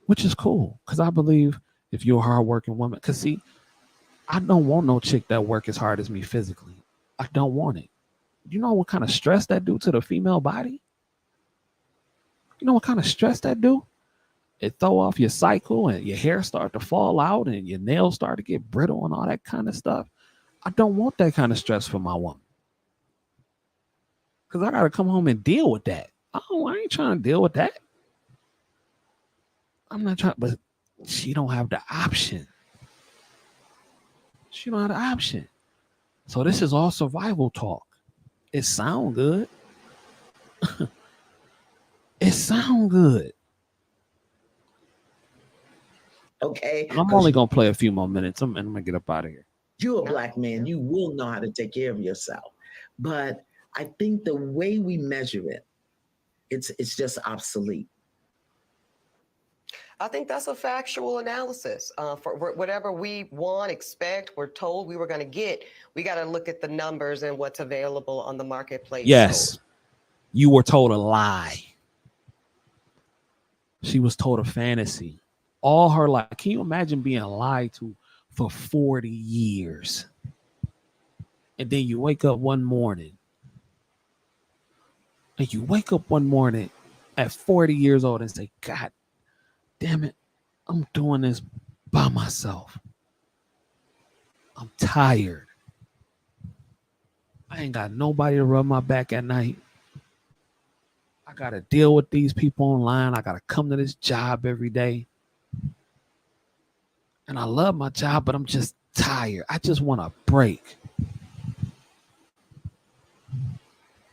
S1: which is cool. Because I believe if you're a hardworking woman, because see, I don't want no chick that work as hard as me physically. I don't want it. You know what kind of stress that do to the female body? You know what kind of stress that do? It throw off your cycle and your hair start to fall out and your nails start to get brittle and all that kind of stuff. I don't want that kind of stress for my woman. Because I got to come home and deal with that. Oh, I ain't trying to deal with that. I'm not trying, but she don't have the option. She don't have the option. So this is all survival talk. It sound good. It sound good.
S8: Okay.
S1: And I'm only going to play a few more minutes and I'm going to get up out of here.
S8: You're a black man. You will know how to take care of yourself. But I think the way we measure it, it's just obsolete.
S7: I think that's a factual analysis. For whatever we want, expect, we're told we were going to get, we got to look at the numbers and what's available on the marketplace.
S1: Yes,
S7: So,
S1: you were told a lie. She was told a fantasy all her life. Can you imagine being lied to for 40 years? And then you wake up one morning. And you wake up one morning at 40 years old and say, God damn it, I'm doing this by myself. I'm tired. I ain't got nobody to rub my back at night. I got to deal with these people online. I got to come to this job every day. And I love my job, but I'm just tired. I just want a break.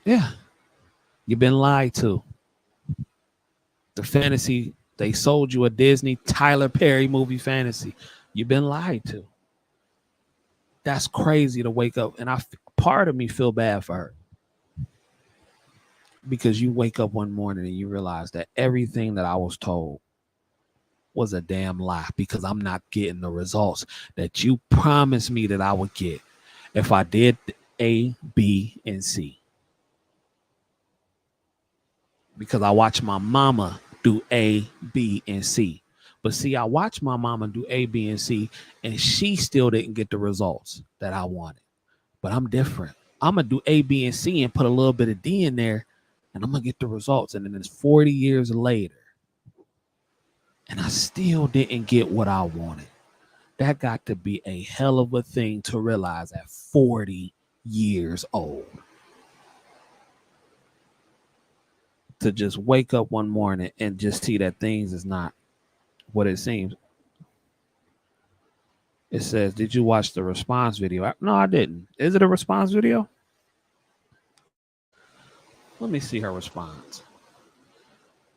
S1: Yeah. You've been lied to. The fantasy, they sold you a Disney Tyler Perry movie fantasy. You've been lied to. That's crazy to wake up. And part of me feel bad for her. Because you wake up one morning and you realize that everything that I was told was a damn lie, because I'm not getting the results that you promised me that I would get if I did A, B, and C. Because I watched my mama do A, B, and C. But see, I watched my mama do A, B, and C, and she still didn't get the results that I wanted. But I'm different. I'm going to do A, B, and C and put a little bit of D in there, and I'm going to get the results. And then it's 40 years later, and I still didn't get what I wanted. That got to be a hell of a thing to realize at 40 years old. To just wake up one morning and just see that things is not what it seems. It says, did you watch the response video? No, I didn't. Is it a response video? Let me see her response.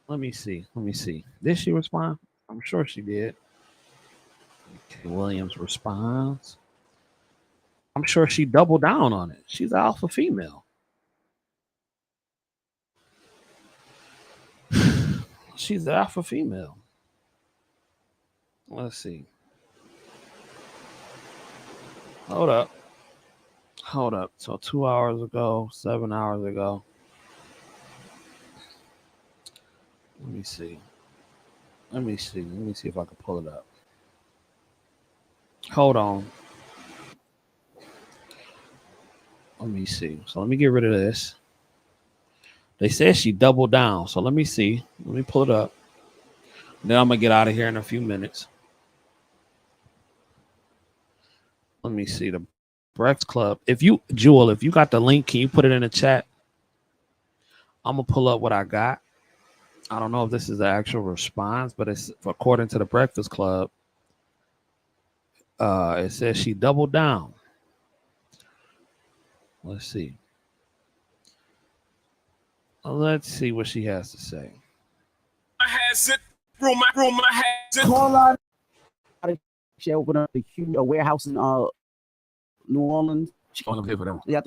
S1: Let me see. Did she respond? I'm sure she did. Okay, Williams responds. I'm sure she doubled down on it. She's an alpha female. She's an alpha female. Let's see. Hold up. So 2 hours ago, 7 hours ago. Let me see if I can pull it up. Hold on. Let me see. So let me get rid of this. They said she doubled down. So let me see. Let me pull it up. Then I'm going to get out of here in a few minutes. Let me see. The Breakfast Club. Jewel, if you got the link, can you put it in the chat? I'm going to pull up what I got. I don't know if this is the actual response, but it's according to the Breakfast Club. It says she doubled down. Let's see. Let's see what she has to say.
S9: Call out. She opened up a warehouse in New Orleans. Yeah.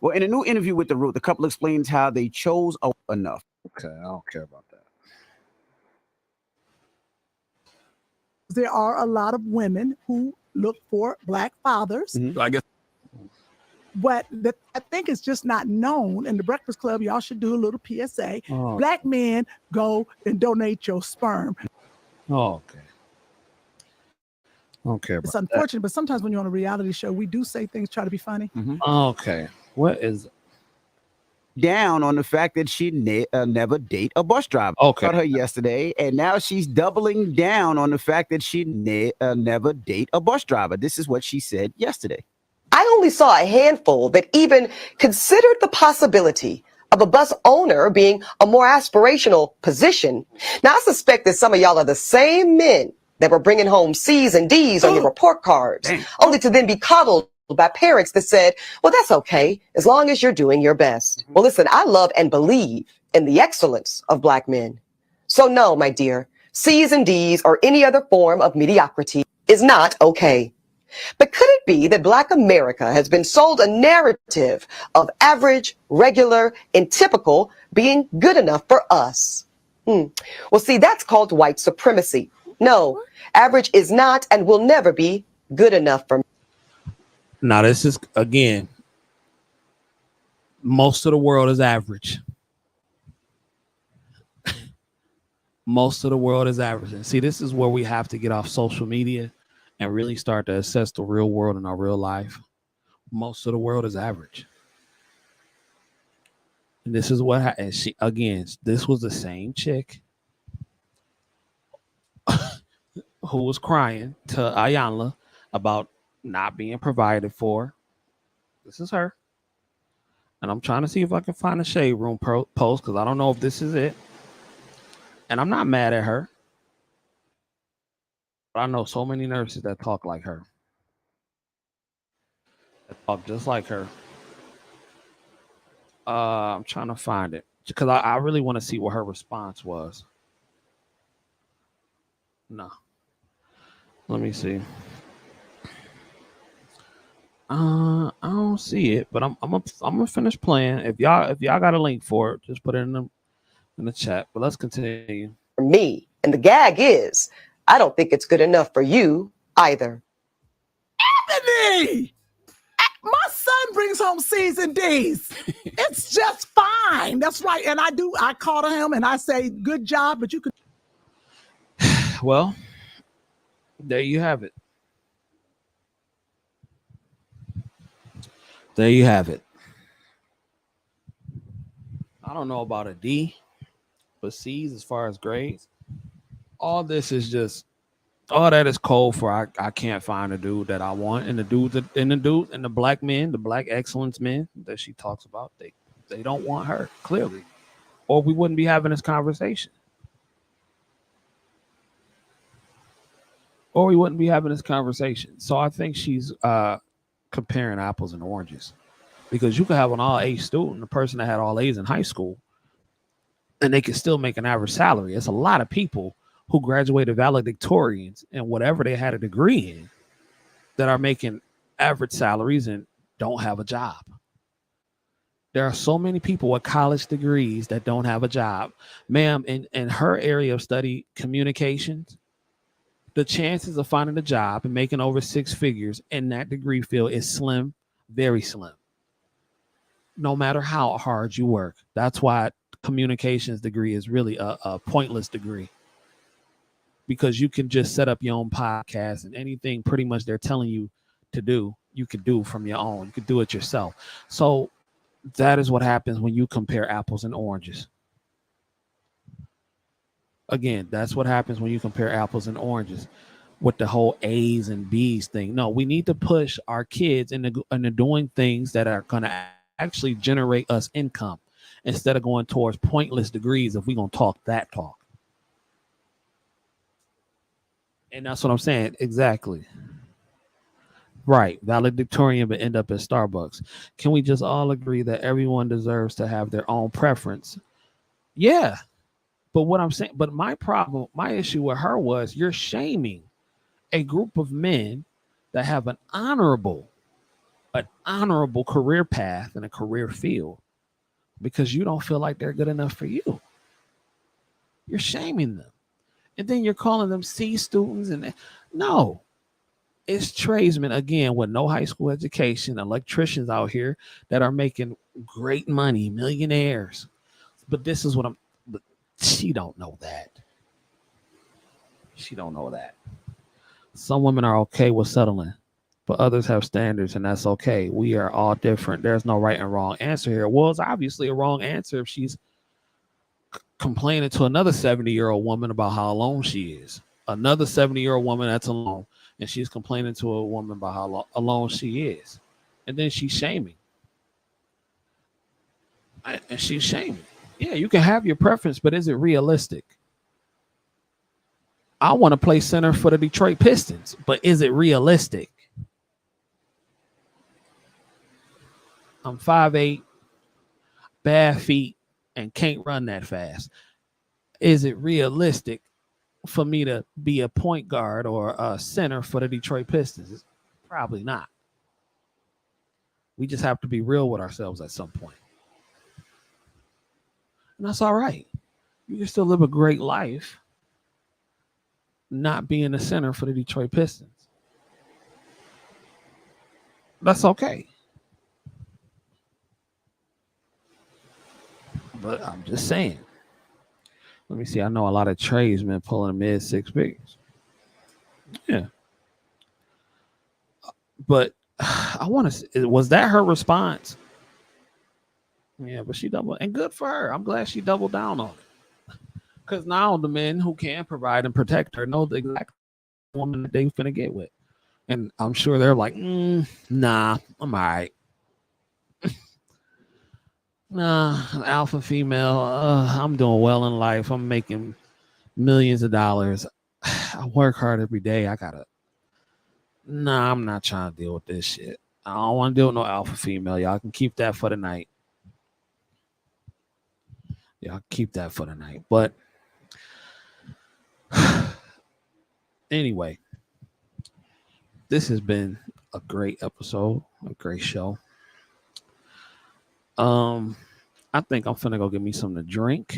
S9: Well, in a new interview with The Root, the couple explains how they chose enough.
S1: Okay, I don't care about that.
S10: There are a lot of women who look for Black fathers.
S9: Mm-hmm.
S1: I guess.
S10: But I think it's just not known. In the Breakfast Club, y'all should do a little PSA.
S1: Oh.
S10: Black men, go and donate your sperm.
S1: Oh, okay. I don't care about
S10: It's unfortunate, but sometimes when you're on a reality show, we do say things, try to be funny.
S9: Mm-hmm.
S1: Okay. What is
S9: down on the fact that she never date a bus driver.
S1: Okay.
S9: About her yesterday, and now she's doubling down on the fact that she never date a bus driver. This is what she said yesterday.
S7: I only saw a handful that even considered the possibility of a bus owner being a more aspirational position. Now, I suspect that some of y'all are the same men that were bringing home C's and D's on your report cards, only to then be coddled by parents that said, well, that's okay, as long as you're doing your best. Well, listen, I love and believe in the excellence of Black men. So no, my dear, C's and D's or any other form of mediocrity is not okay. But could it be that Black America has been sold a narrative of average, regular, and typical being good enough for us? Well, see, that's called white supremacy. No, average is not and will never be good enough for me.
S1: Now, this is, again, most of the world is average. Most of the world is average. And see, this is where we have to get off social media and really start to assess the real world in our real life. Most of the world is average. And this is what and she, again, this was the same chick who was crying to Ayanla about not being provided for. This is her. And I'm trying to see if I can find a shade room post because I don't know if this is it. And I'm not mad at her. But I know so many nurses that talk like her. That talk just like her. I'm trying to find it because I really want to see what her response was. No. Let me see. I don't see it, but I'm gonna finish playing. If y'all got a link for it, just put it in the chat. But let's continue.
S7: For me, and the gag is, I don't think it's good enough for you either.
S10: Anthony, my son brings home C's and D's. It's just fine. That's right. And I call to him and I say, good job, but you could.
S1: Well, there you have it. There you have it. I don't know about a D, but C's as far as grades. All this is just, all that is cold for I can't find a dude that I want. And the black men, the black excellence men that she talks about, they don't want her, clearly. Or we wouldn't be having this conversation. So I think she's comparing apples and oranges. Because you could have an all A student, a person that had all A's in high school, and they can still make an average salary. It's a lot of people who graduated valedictorians and whatever they had a degree in that are making average salaries and don't have a job. There are so many people with college degrees that don't have a job. Ma'am, in her area of study, communications, the chances of finding a job and making over six figures in that degree field is slim, very slim. No matter how hard you work. That's why communications degree is really a pointless degree. Because you can just set up your own podcast and anything pretty much they're telling you to do, you could do from your own. You could do it yourself. So that is what happens when you compare apples and oranges. Again, that's what happens when you compare apples and oranges with the whole A's and B's thing. No, we need to push our kids into doing things that are going to actually generate us income instead of going towards pointless degrees if we're going to talk that talk. And that's what I'm saying. Exactly. Right. Valedictorian but end up at Starbucks. Can we just all agree that everyone deserves to have their own preference? Yeah. But what I'm saying, but my issue with her was you're shaming a group of men that have an honorable career path and a career field because you don't feel like they're good enough for you. You're shaming them. And then you're calling them C students. And no, it's tradesmen, again, with no high school education, electricians out here that are making great money, millionaires. But this is what but she don't know that. She don't know that. Some women are okay with settling, but others have standards, and that's okay. We are all different. There's no right and wrong answer here. Well, it's obviously a wrong answer if she's complaining to another 70-year-old woman about how alone she is. Another 70-year-old woman that's alone, and she's complaining to a woman about how alone she is. And then she's shaming. And she's shaming. Yeah, you can have your preference, but is it realistic? I want to play center for the Detroit Pistons, but is it realistic? I'm 5'8", bad feet, and can't run that fast. Is it realistic for me to be a point guard or a center for the Detroit Pistons? Probably not. We just have to be real with ourselves at some point. And that's all right. You can still live a great life not being the center for the Detroit Pistons. That's okay. But I'm just saying. Let me see. I know a lot of tradesmen pulling mid six figures. Yeah. But I want to. Was that her response? Yeah, but she doubled, and good for her. I'm glad she doubled down on it. Because now the men who can provide and protect her know the exact woman that they're finna get with. And I'm sure they're like, nah, I'm all right. Nah, an alpha female. I'm doing well in life. I'm making millions of dollars. I work hard every day. Nah, I'm not trying to deal with this shit. I don't want to deal with no alpha female. Y'all can keep that for the night. Y'all keep that for the night. But anyway, this has been a great episode, a great show. I think I'm finna go get me something to drink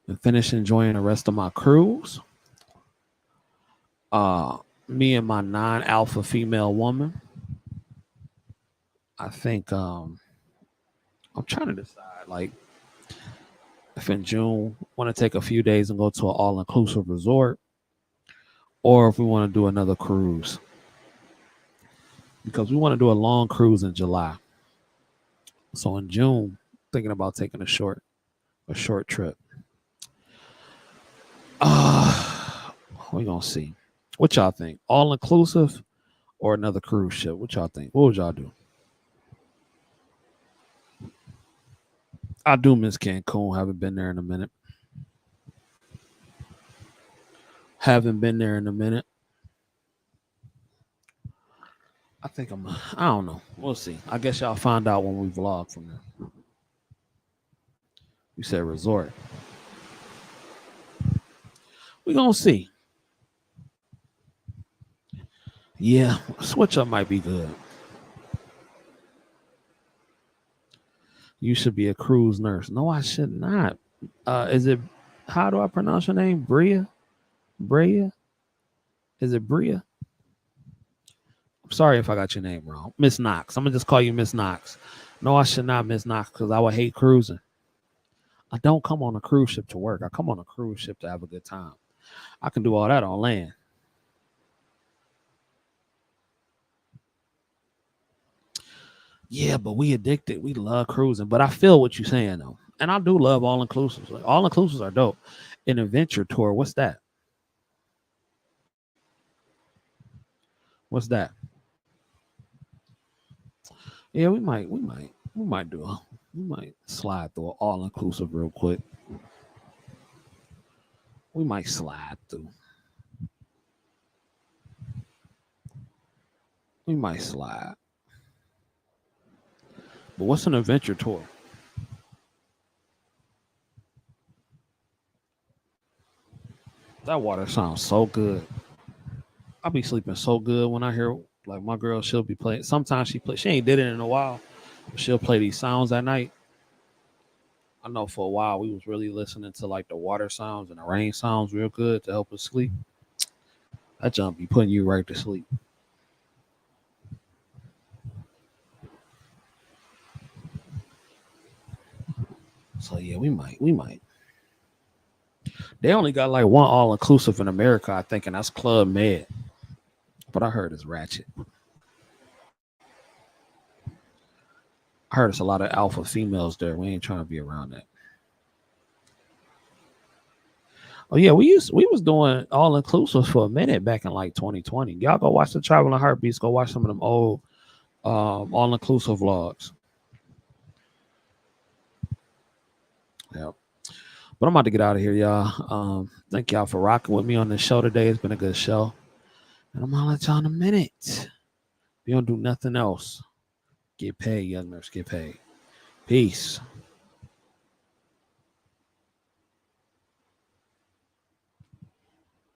S1: and finish enjoying the rest of my cruise. Me and my non-alpha female woman. I think I'm trying to decide, like, if in June want to take a few days and go to an all-inclusive resort, or if we want to do another cruise, because we want to do a long cruise in July. So in June, thinking about taking a short trip. We're gonna see. What y'all think? All inclusive or another cruise ship? What y'all think? What would y'all do? I do miss Cancun. Haven't been there in a minute. I think I don't know. We'll see. I guess y'all find out when we vlog from there. You said resort. We're gonna see. Yeah, switch up might be good. You should be a cruise nurse. No, I should not. Is it, how do I pronounce your name? Bria? Is it Bria? I'm sorry if I got your name wrong. Miss Knox. I'm going to just call you Miss Knox. No, I should not, Miss Knox, because I would hate cruising. I don't come on a cruise ship to work. I come on a cruise ship to have a good time. I can do all that on land. Yeah, but we addicted. We love cruising. But I feel what you're saying, though. And I do love all-inclusives. Like, all-inclusives are dope. An adventure tour, what's that? What's that? Yeah, we might slide through an all-inclusive real quick. We might slide through. We might slide. But what's an adventure tour? That water sounds so good. I'll be sleeping so good when I hear, like, my girl, she'll be playing. Sometimes she ain't did it in a while, but she'll play these sounds at night. I know for a while we was really listening to like the water sounds and the rain sounds real good to help us sleep. That jump be putting you right to sleep. So yeah, we might. They only got like one all-inclusive in America, I think, and that's Club Med. But I heard it's ratchet. I heard it's a lot of alpha females there. We ain't trying to be around that. Oh yeah, we was doing all-inclusive for a minute back in like 2020. Y'all go watch the Traveling Heartbeats. Go watch some of them old all-inclusive vlogs. Yeah. But I'm about to get out of here, y'all. Thank y'all for rocking with me on this show today. It's been a good show. And I'm gonna let y'all in a minute. If you don't do nothing else, get paid, young nurse, get paid. Peace.